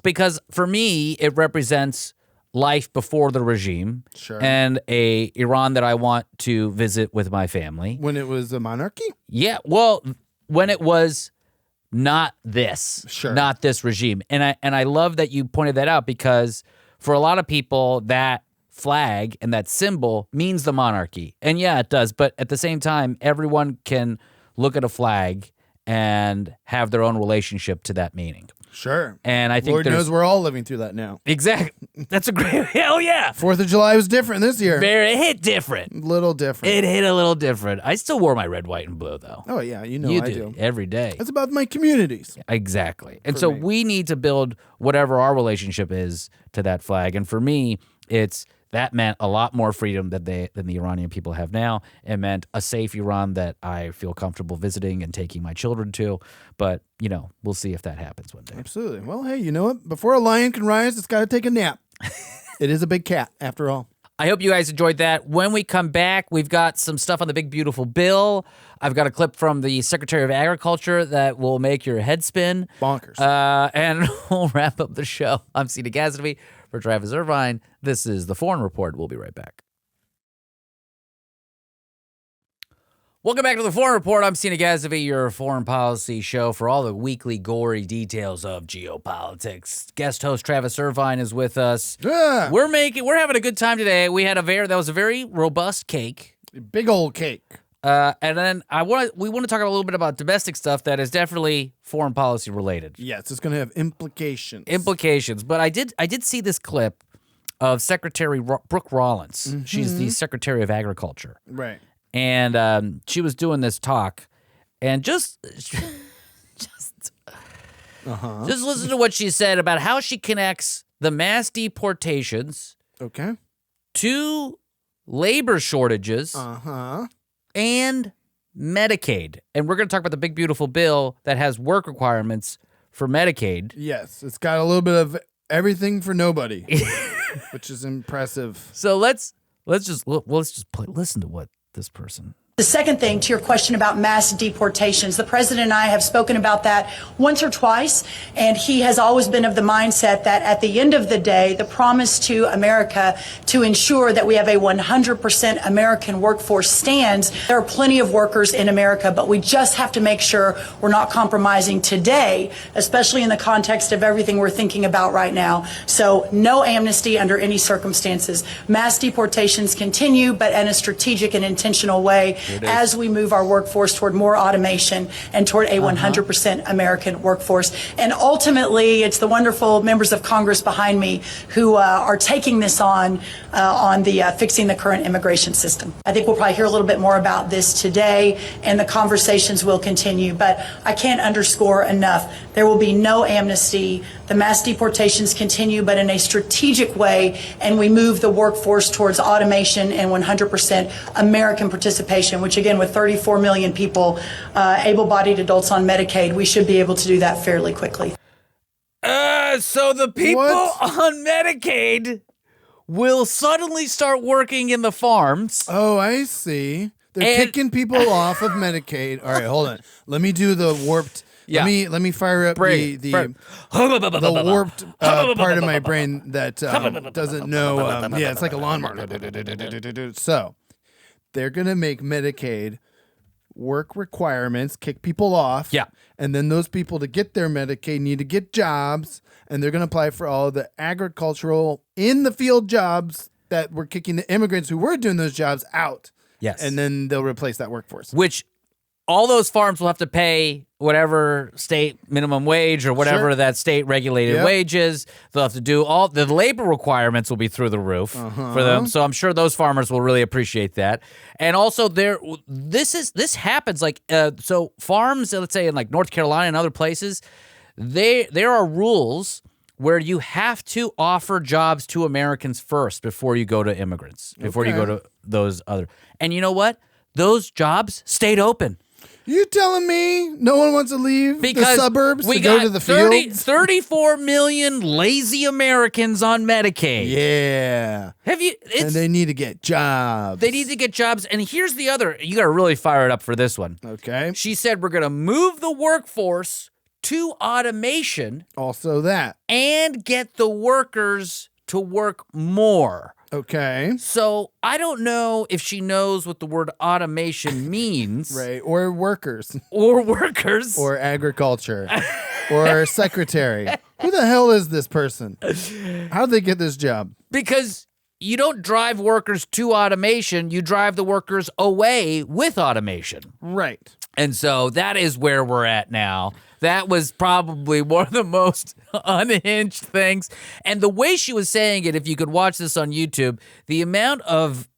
[SPEAKER 1] Because for me, it represents life before the regime,
[SPEAKER 2] Sure.
[SPEAKER 1] and a Iran that I want to visit with my family.
[SPEAKER 2] When it was a monarchy?
[SPEAKER 1] Yeah, well, when it was not this,
[SPEAKER 2] Sure.
[SPEAKER 1] not this regime. And I love that you pointed that out, because for a lot of people, that flag and that symbol means the monarchy. And yeah, it does. But at the same time, everyone can look at a flag and have their own relationship to that meaning.
[SPEAKER 2] Sure.
[SPEAKER 1] And I think
[SPEAKER 2] Lord knows we're all living through that now.
[SPEAKER 1] Exactly. That's a great, hell yeah.
[SPEAKER 2] 4th of July was different this year.
[SPEAKER 1] It hit different.
[SPEAKER 2] Little different.
[SPEAKER 1] It hit a little different. I still wore my red, white, and blue, though.
[SPEAKER 2] Oh, yeah. You know
[SPEAKER 1] You
[SPEAKER 2] I
[SPEAKER 1] do.
[SPEAKER 2] do.
[SPEAKER 1] Every day.
[SPEAKER 2] It's about my communities.
[SPEAKER 1] Exactly. And
[SPEAKER 2] For
[SPEAKER 1] so
[SPEAKER 2] me.
[SPEAKER 1] we need to build whatever our relationship is to that flag. And for me, that meant a lot more freedom than the Iranian people have now. It meant a safe Iran that I feel comfortable visiting and taking my children to. But, we'll see if that happens one day.
[SPEAKER 2] Absolutely. Well, hey, you know what? Before a lion can rise, it's got to take a nap. It is a big cat, after all.
[SPEAKER 1] I hope you guys enjoyed that. When we come back, we've got some stuff on the big, beautiful bill. I've got a clip from the Secretary of Agriculture that will make your head spin.
[SPEAKER 2] Bonkers.
[SPEAKER 1] And we'll wrap up the show. I'm Seena Ghaznavi for Travis Irvine. This is The Foreign Report. We'll be right back. Welcome back to The Foreign Report. I'm Seena Ghaznavi, your foreign policy show for all the weekly gory details of geopolitics. Guest host Travis Irvine is with us.
[SPEAKER 2] Yeah.
[SPEAKER 1] We're having a good time today. We had that was a very robust cake.
[SPEAKER 2] Big old cake.
[SPEAKER 1] And then we want to talk a little bit about domestic stuff that is definitely foreign policy related.
[SPEAKER 2] Yes, it's going to have implications.
[SPEAKER 1] But I did see this clip of Secretary Brooke Rollins.
[SPEAKER 2] Mm-hmm.
[SPEAKER 1] She's the Secretary of Agriculture.
[SPEAKER 2] Right.
[SPEAKER 1] And she was doing this talk, and just listen to what she said about how she connects the mass deportations
[SPEAKER 2] Okay.
[SPEAKER 1] to labor shortages and Medicaid. And we're going to talk about the big, beautiful bill that has work requirements for Medicaid.
[SPEAKER 2] Yes, it's got a little bit of everything for nobody, which is impressive.
[SPEAKER 1] So let's just listen to what this person.
[SPEAKER 9] The second thing, to your question about mass deportations, the president and I have spoken about that once or twice, and he has always been of the mindset that at the end of the day, the promise to America to ensure that we have a 100% American workforce stands. There are plenty of workers in America, but we just have to make sure we're not compromising today, especially in the context of everything we're thinking about right now. So no amnesty under any circumstances. Mass deportations continue, but in a strategic and intentional way, as we move our workforce toward more automation and toward a 100% American workforce. And ultimately, it's the wonderful members of Congress behind me who are taking this on the fixing the current immigration system. I think we'll probably hear a little bit more about this today, and the conversations will continue. But I can't underscore enough, there will be no amnesty. The mass deportations continue, but in a strategic way, and we move the workforce towards automation and 100% American participation, which again, with 34 million people, able-bodied adults on Medicaid, we should be able to do that fairly quickly.
[SPEAKER 1] So the people on Medicaid will suddenly start working in the farms.
[SPEAKER 2] Oh, I see. They're kicking people off of Medicaid. All right, hold on. Let me do the warped.
[SPEAKER 1] Yeah.
[SPEAKER 2] Let me fire up the warped part of my brain that doesn't know. It's like a lawnmower. So they're gonna make Medicaid work requirements, kick people off.
[SPEAKER 1] Yeah.
[SPEAKER 2] And then those people, to get their Medicaid, need to get jobs, and they're gonna apply for all the agricultural in the field jobs that were kicking the immigrants who were doing those jobs out.
[SPEAKER 1] Yes.
[SPEAKER 2] And then they'll replace that workforce.
[SPEAKER 1] Which all those farms will have to pay whatever state minimum wage or whatever that state regulated wage is. They'll have to do all the labor requirements will be through the roof for them. So I'm sure those farmers will really appreciate that. And also this happens like so farms, let's say in like North Carolina and other places, there are rules where you have to offer jobs to Americans first before you go to immigrants, before you go to those other. And you know what? Those jobs stayed open.
[SPEAKER 2] You telling me no one wants to leave the suburbs to go to the fields?
[SPEAKER 1] 34 million lazy Americans on Medicaid.
[SPEAKER 2] Yeah. And they need to get jobs.
[SPEAKER 1] They need to get jobs. And here's the other. You got to really fire it up for this one.
[SPEAKER 2] Okay.
[SPEAKER 1] She said we're going to move the workforce to automation.
[SPEAKER 2] Also that.
[SPEAKER 1] And get the workers to work more.
[SPEAKER 2] Okay.
[SPEAKER 1] So I don't know if she knows what the word automation means.
[SPEAKER 2] Right. Or workers.
[SPEAKER 1] Or workers.
[SPEAKER 2] Or agriculture. Or secretary. Who the hell is this person? How'd they get this job?
[SPEAKER 1] Because you don't drive workers to automation. You drive the workers away with automation.
[SPEAKER 2] Right.
[SPEAKER 1] And so that is where we're at now. That was probably one of the most unhinged things. And the way she was saying it, if you could watch this on YouTube, the amount of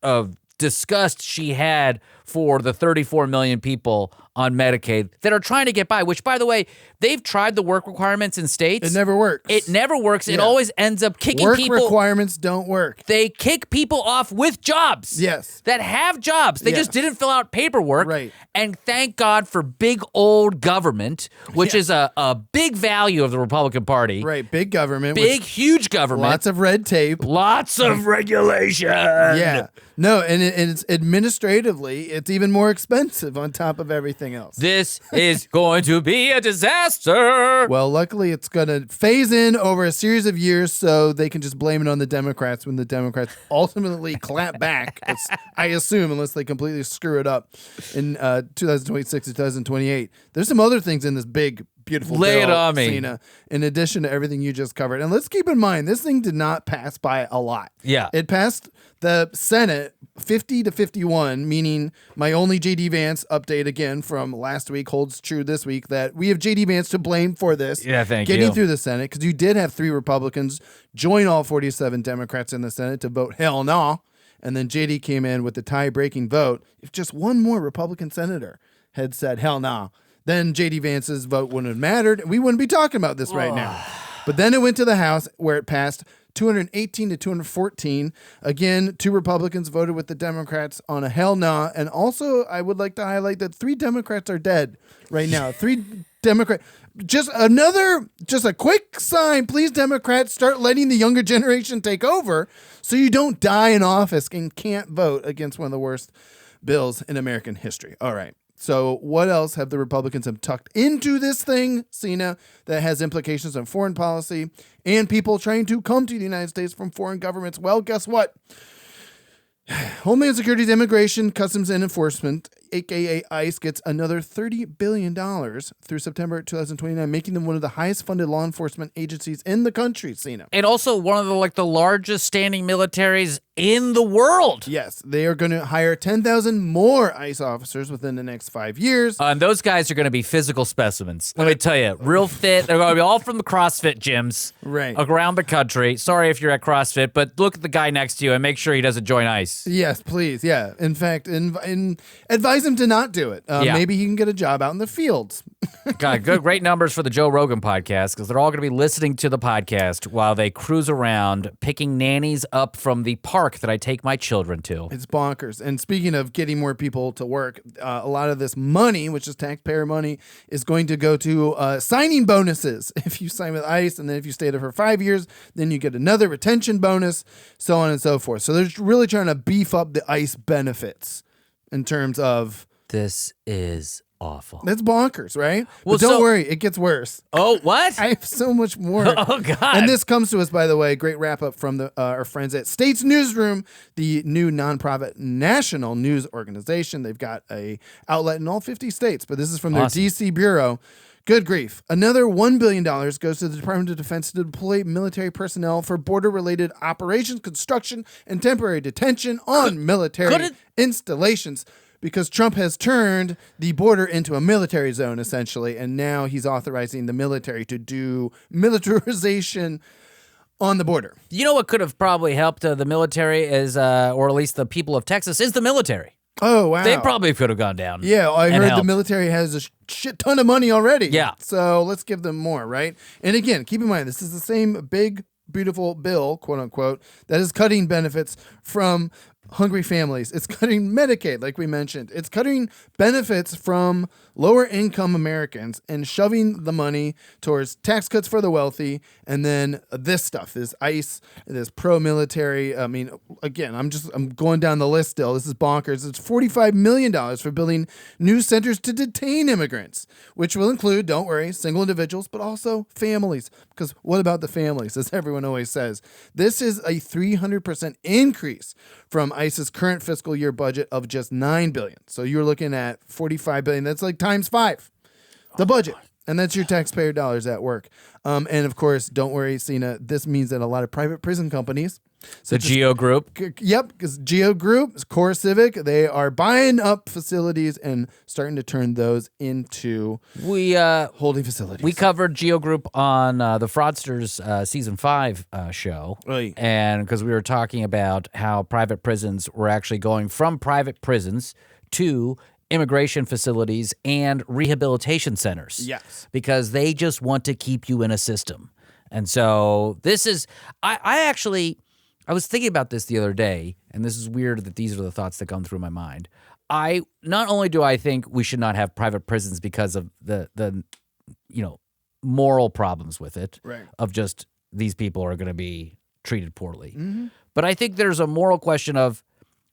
[SPEAKER 1] disgust she had for the 34 million people on Medicaid that are trying to get by, which, by the way, they've tried the work requirements in states.
[SPEAKER 2] It never works.
[SPEAKER 1] It never works. It always ends up kicking people.
[SPEAKER 2] Work requirements don't work.
[SPEAKER 1] They kick people off with jobs.
[SPEAKER 2] Yes.
[SPEAKER 1] That have jobs. They just didn't fill out paperwork.
[SPEAKER 2] Right.
[SPEAKER 1] And thank God for big old government, which is a big value of the Republican Party.
[SPEAKER 2] Right. Big government.
[SPEAKER 1] Big, huge government.
[SPEAKER 2] Lots of red tape.
[SPEAKER 1] Lots of regulation.
[SPEAKER 2] Yeah. No, and it's administratively, it's even more expensive on top of everything else.
[SPEAKER 1] This is going to be a disaster.
[SPEAKER 2] Well, luckily, it's going to phase in over a series of years so they can just blame it on the Democrats when the Democrats ultimately clap back, I assume, unless they completely screw it up in 2026 to 2028. There's some other things in this big, beautiful
[SPEAKER 1] Lay
[SPEAKER 2] bill,
[SPEAKER 1] it on me.
[SPEAKER 2] Seena, in addition to everything you just covered. And let's keep in mind, this thing did not pass by a lot.
[SPEAKER 1] Yeah.
[SPEAKER 2] It passed the Senate 50 to 51, meaning my only J.D. Vance update again from last week holds true this week, that we have J.D. Vance to blame for this.
[SPEAKER 1] Yeah, thank you.
[SPEAKER 2] Getting through the Senate, because you did have 3 Republicans join all 47 Democrats in the Senate to vote hell no. And then J.D. came in with the tie-breaking vote. If just one more Republican senator had said hell no, then J.D. Vance's vote wouldn't have mattered. We wouldn't be talking about this right now. But then it went to the House where it passed 218 to 214. Again, 2 Republicans voted with the Democrats on a hell no. And also, I would like to highlight that 3 Democrats are dead right now. 3 Democrats. Just a quick sign. Please, Democrats, start letting the younger generation take over so you don't die in office and can't vote against one of the worst bills in American history. All right. So what else have the Republicans have tucked into this thing, Seena, that has implications on foreign policy and people trying to come to the United States from foreign governments? Well, guess what? Homeland Security's Immigration, Customs and Enforcement, aka ICE, gets another $30 billion through September 2029, making them one of the highest funded law enforcement agencies in the country, Seena.
[SPEAKER 1] And also one of the largest standing militaries in the world.
[SPEAKER 2] Yes, they are going to hire 10,000 more ICE officers within the next 5 years.
[SPEAKER 1] And those guys are going to be physical specimens. Let me tell you, real fit. They're going to be all from the CrossFit gyms around the country. Sorry if you're at CrossFit, but look at the guy next to you and make sure he doesn't join ICE.
[SPEAKER 2] Yes, please. Yeah. In fact, advise him to not do it. Maybe he can get a job out in the fields.
[SPEAKER 1] God, great numbers for the Joe Rogan podcast, because they're all going to be listening to the podcast while they cruise around picking nannies up from the park that I take my children to.
[SPEAKER 2] It's bonkers. And speaking of getting more people to work, a lot of this money, which is taxpayer money, is going to go to signing bonuses. If you sign with ICE, and then if you stay there for 5 years, then you get another retention bonus, so on and so forth. So they're really trying to beef up the ICE benefits in terms of...
[SPEAKER 1] This is awful.
[SPEAKER 2] That's bonkers, right?
[SPEAKER 1] Well,
[SPEAKER 2] but don't worry, it gets worse.
[SPEAKER 1] Oh, what?
[SPEAKER 2] I have so much more.
[SPEAKER 1] Oh, God.
[SPEAKER 2] And this comes to us, by the way, great wrap-up from our friends at States Newsroom, the new nonprofit national news organization. They've got a outlet in all 50 states, but this is from their D.C. bureau. Good grief. Another $1 billion goes to the Department of Defense to deploy military personnel for border-related operations, construction, and temporary detention on military installations. because Trump has turned the border into a military zone, essentially, and now he's authorizing the military to do militarization on the border.
[SPEAKER 1] You know what could have probably helped the military is, or at least the people of Texas, is the military.
[SPEAKER 2] Oh, wow.
[SPEAKER 1] They probably could have gone down.
[SPEAKER 2] Yeah, I
[SPEAKER 1] and
[SPEAKER 2] heard
[SPEAKER 1] helped.
[SPEAKER 2] the military has a shit ton of money already.
[SPEAKER 1] Yeah.
[SPEAKER 2] So let's give them more, right? And again, keep in mind, this is the same big, beautiful bill, quote unquote, that is cutting benefits from hungry families. It's cutting Medicaid, like we mentioned. It's cutting benefits from lower income Americans and shoving the money towards tax cuts for the wealthy. And then this stuff, this ICE, this pro-military. I mean, again, I'm going down the list still. This is bonkers. It's $45 million for building new centers to detain immigrants, which will include, don't worry, single individuals, but also families. Because what about the families, as everyone always says? This is a 300% increase from ICE's current fiscal year budget of just $9 billion. So you're looking at $45 billion. That's like times 5, the budget. And that's your taxpayer dollars at work. And of course, don't worry, Seena, this means that a lot of private prison companies,
[SPEAKER 1] The Geo Group.
[SPEAKER 2] Yep, because Geo Group, Core Civic, they are buying up facilities and starting to turn those into holding facilities.
[SPEAKER 1] We covered Geo Group on the Fraudsters season 5 show,
[SPEAKER 2] Right.
[SPEAKER 1] and because we were talking about how private prisons were actually going from private prisons to immigration facilities and rehabilitation centers.
[SPEAKER 2] Yes.
[SPEAKER 1] Because they just want to keep you in a system. And so this is, I was thinking about this the other day, and this is weird that these are the thoughts that come through my mind. Not only do I think we should not have private prisons because of the moral problems with it,
[SPEAKER 2] Right.
[SPEAKER 1] of just these people are going to be treated poorly,
[SPEAKER 2] Mm-hmm.
[SPEAKER 1] but I think there's a moral question of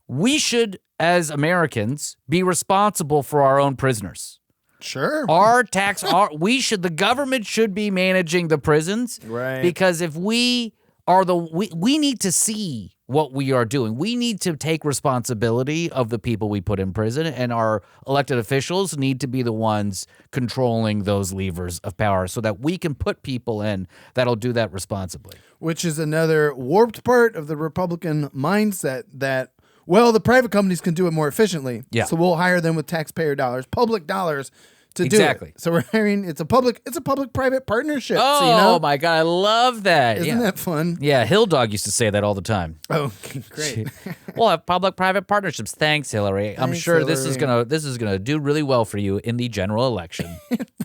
[SPEAKER 1] we should, as Americans, be responsible for our own prisoners.
[SPEAKER 2] Sure.
[SPEAKER 1] The government should be managing the prisons,
[SPEAKER 2] Right.
[SPEAKER 1] because if we are we need to see what we are doing. We need to take responsibility of the people we put in prison, and our elected officials need to be the ones controlling those levers of power so that we can put people in that'll do that responsibly.
[SPEAKER 2] Which is another warped part of the Republican mindset that, well, the private companies can do it more efficiently.
[SPEAKER 1] Yeah.
[SPEAKER 2] So we'll hire them with taxpayer dollars, public dollars, to
[SPEAKER 1] Exactly.
[SPEAKER 2] do it. So we're hiring, it's a public-private partnership.
[SPEAKER 1] Oh, my God. I love that.
[SPEAKER 2] Isn't that fun?
[SPEAKER 1] Yeah, Hill Dog used to say that all the time.
[SPEAKER 2] Oh, great.
[SPEAKER 1] We'll have public-private partnerships. Thanks, Hillary. I'm
[SPEAKER 2] Thanks,
[SPEAKER 1] sure this is
[SPEAKER 2] Hillary.
[SPEAKER 1] gonna do really well for you in the general election.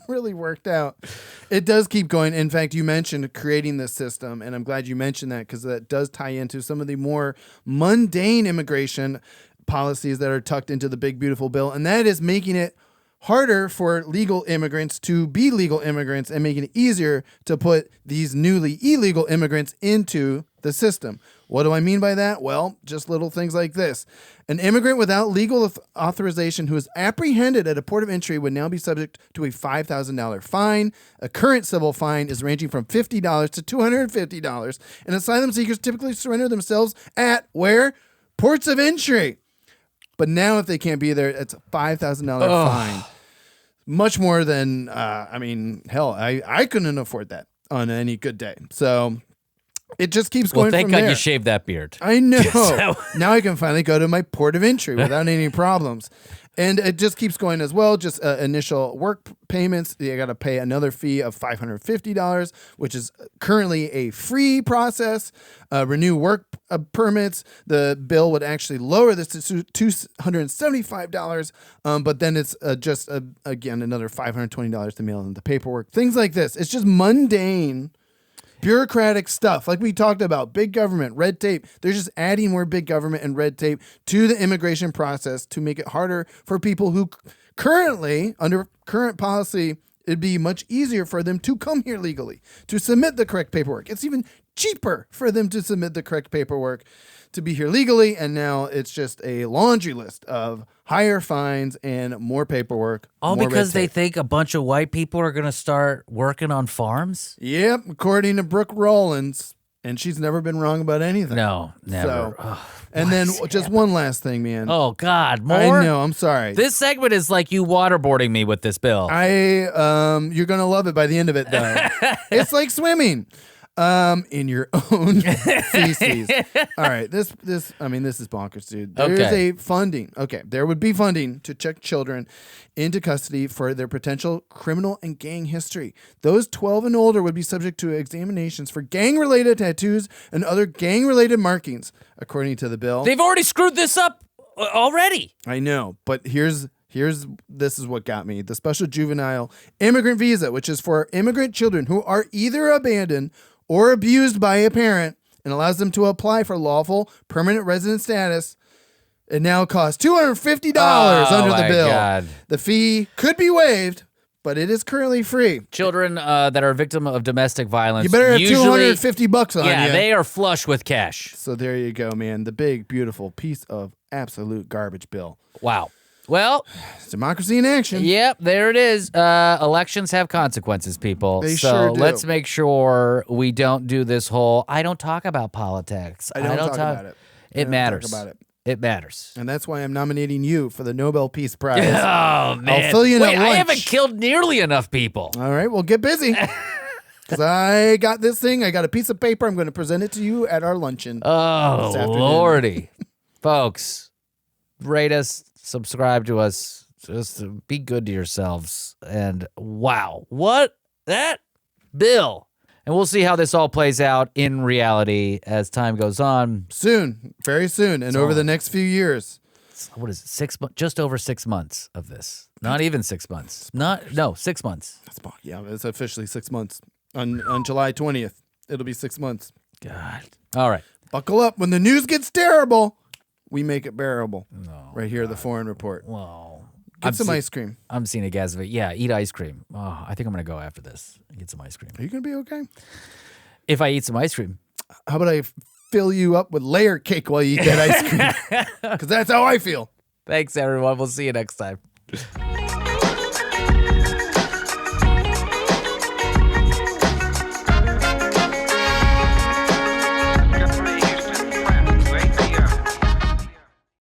[SPEAKER 2] Really worked out. It does keep going. In fact, you mentioned creating this system, and I'm glad you mentioned that because that does tie into some of the more mundane immigration policies that are tucked into the big, beautiful bill, and that is making it harder for legal immigrants to be legal immigrants and making it easier to put these newly illegal immigrants into the system. What do I mean by that? Well, just little things like this. An immigrant without legal authorization who is apprehended at a port of entry would now be subject to a $5,000 fine. A current civil fine is ranging from $50 to $250, and asylum seekers typically surrender themselves at where? Ports of entry. But now if they can't be there, it's a $5,000 fine. Much more than, hell, I couldn't afford that on any good day. So it just keeps going
[SPEAKER 1] Thank
[SPEAKER 2] from
[SPEAKER 1] God
[SPEAKER 2] there.
[SPEAKER 1] you shaved that beard.
[SPEAKER 2] I know. Now I can finally go to my port of entry without any problems. And it just keeps going as well. Just initial work payments. You got to pay another fee of $550, which is currently a free process. Renew work permits. The bill would actually lower this to $275, but then it's again another $520 to mail in the paperwork. Things like this. It's just mundane, bureaucratic stuff like we talked about. Big government, red tape. They're just adding more big government and red tape to the immigration process to make it harder for people who currently, under current policy, it'd be much easier for them to come here legally, to submit the correct paperwork. It's even cheaper for them to submit the correct paperwork to be here legally, and now it's just a laundry list of higher fines and more paperwork.
[SPEAKER 1] All
[SPEAKER 2] more
[SPEAKER 1] because
[SPEAKER 2] red
[SPEAKER 1] they
[SPEAKER 2] tape.
[SPEAKER 1] think a bunch of white people are going to start working on farms?
[SPEAKER 2] Yep, according to Brooke Rollins, and she's never been wrong about anything.
[SPEAKER 1] No, never.
[SPEAKER 2] So, and then just one last thing, man.
[SPEAKER 1] Oh, God, more?
[SPEAKER 2] I know, I'm sorry.
[SPEAKER 1] This segment is like you waterboarding me with this bill.
[SPEAKER 2] You're gonna love it by the end of it, though. It's like swimming. In your own feces. All right, this is bonkers, dude. There would be funding to check children into custody for their potential criminal and gang history. Those 12 and older would be subject to examinations for gang-related tattoos and other gang-related markings, according to the bill.
[SPEAKER 1] They've already screwed this up already.
[SPEAKER 2] I know, but this is what got me. The special juvenile immigrant visa, which is for immigrant children who are either abandoned or abused by a parent and allows them to apply for lawful permanent resident status. It now costs $250 under the bill.
[SPEAKER 1] God.
[SPEAKER 2] The fee could be waived, but it is currently free.
[SPEAKER 1] Children that are a victim of domestic violence.
[SPEAKER 2] You better have
[SPEAKER 1] usually,
[SPEAKER 2] $250 on you.
[SPEAKER 1] Yeah, they are flush with cash.
[SPEAKER 2] So there you go, man. The big, beautiful piece of absolute garbage bill.
[SPEAKER 1] Wow. Well,
[SPEAKER 2] it's democracy in action.
[SPEAKER 1] Yep, there it is. Elections have consequences, people.
[SPEAKER 2] They
[SPEAKER 1] so
[SPEAKER 2] sure do.
[SPEAKER 1] Let's make sure we don't do this whole, I don't talk about politics.
[SPEAKER 2] I don't talk about it.
[SPEAKER 1] It matters.
[SPEAKER 2] Talk about it.
[SPEAKER 1] It matters.
[SPEAKER 2] And that's why I'm nominating you for the Nobel Peace Prize.
[SPEAKER 1] Oh, man.
[SPEAKER 2] I'll fill you in at lunch.
[SPEAKER 1] I haven't killed nearly enough people.
[SPEAKER 2] All right, well, get busy. Because I got this thing. I got a piece of paper. I'm going to present it to you at our luncheon.
[SPEAKER 1] Oh, Lordy. Folks, rate us, subscribe to us. Just be good to yourselves. And wow, what? That bill. And we'll see how this all plays out in reality as time goes on.
[SPEAKER 2] Soon, very soon, and over the next few years.
[SPEAKER 1] What is it? 6 months? Just over 6 months of this. Not even 6 months. 6 months.
[SPEAKER 2] Yeah, it's officially 6 months. On July 20th, it'll be 6 months.
[SPEAKER 1] God. All right.
[SPEAKER 2] Buckle up. When the news gets terrible, we make it bearable. Right here, the Foreign Report.
[SPEAKER 1] Whoa.
[SPEAKER 2] Get some ice cream.
[SPEAKER 1] I'm Seena Ghaznavi. Yeah, eat ice cream. Oh, I think I'm going to go after this and get some ice cream.
[SPEAKER 2] Are you going to be okay?
[SPEAKER 1] If I eat some ice cream.
[SPEAKER 2] How about I fill you up with layer cake while you eat that ice cream? Because that's how I feel.
[SPEAKER 1] Thanks, everyone. We'll see you next time.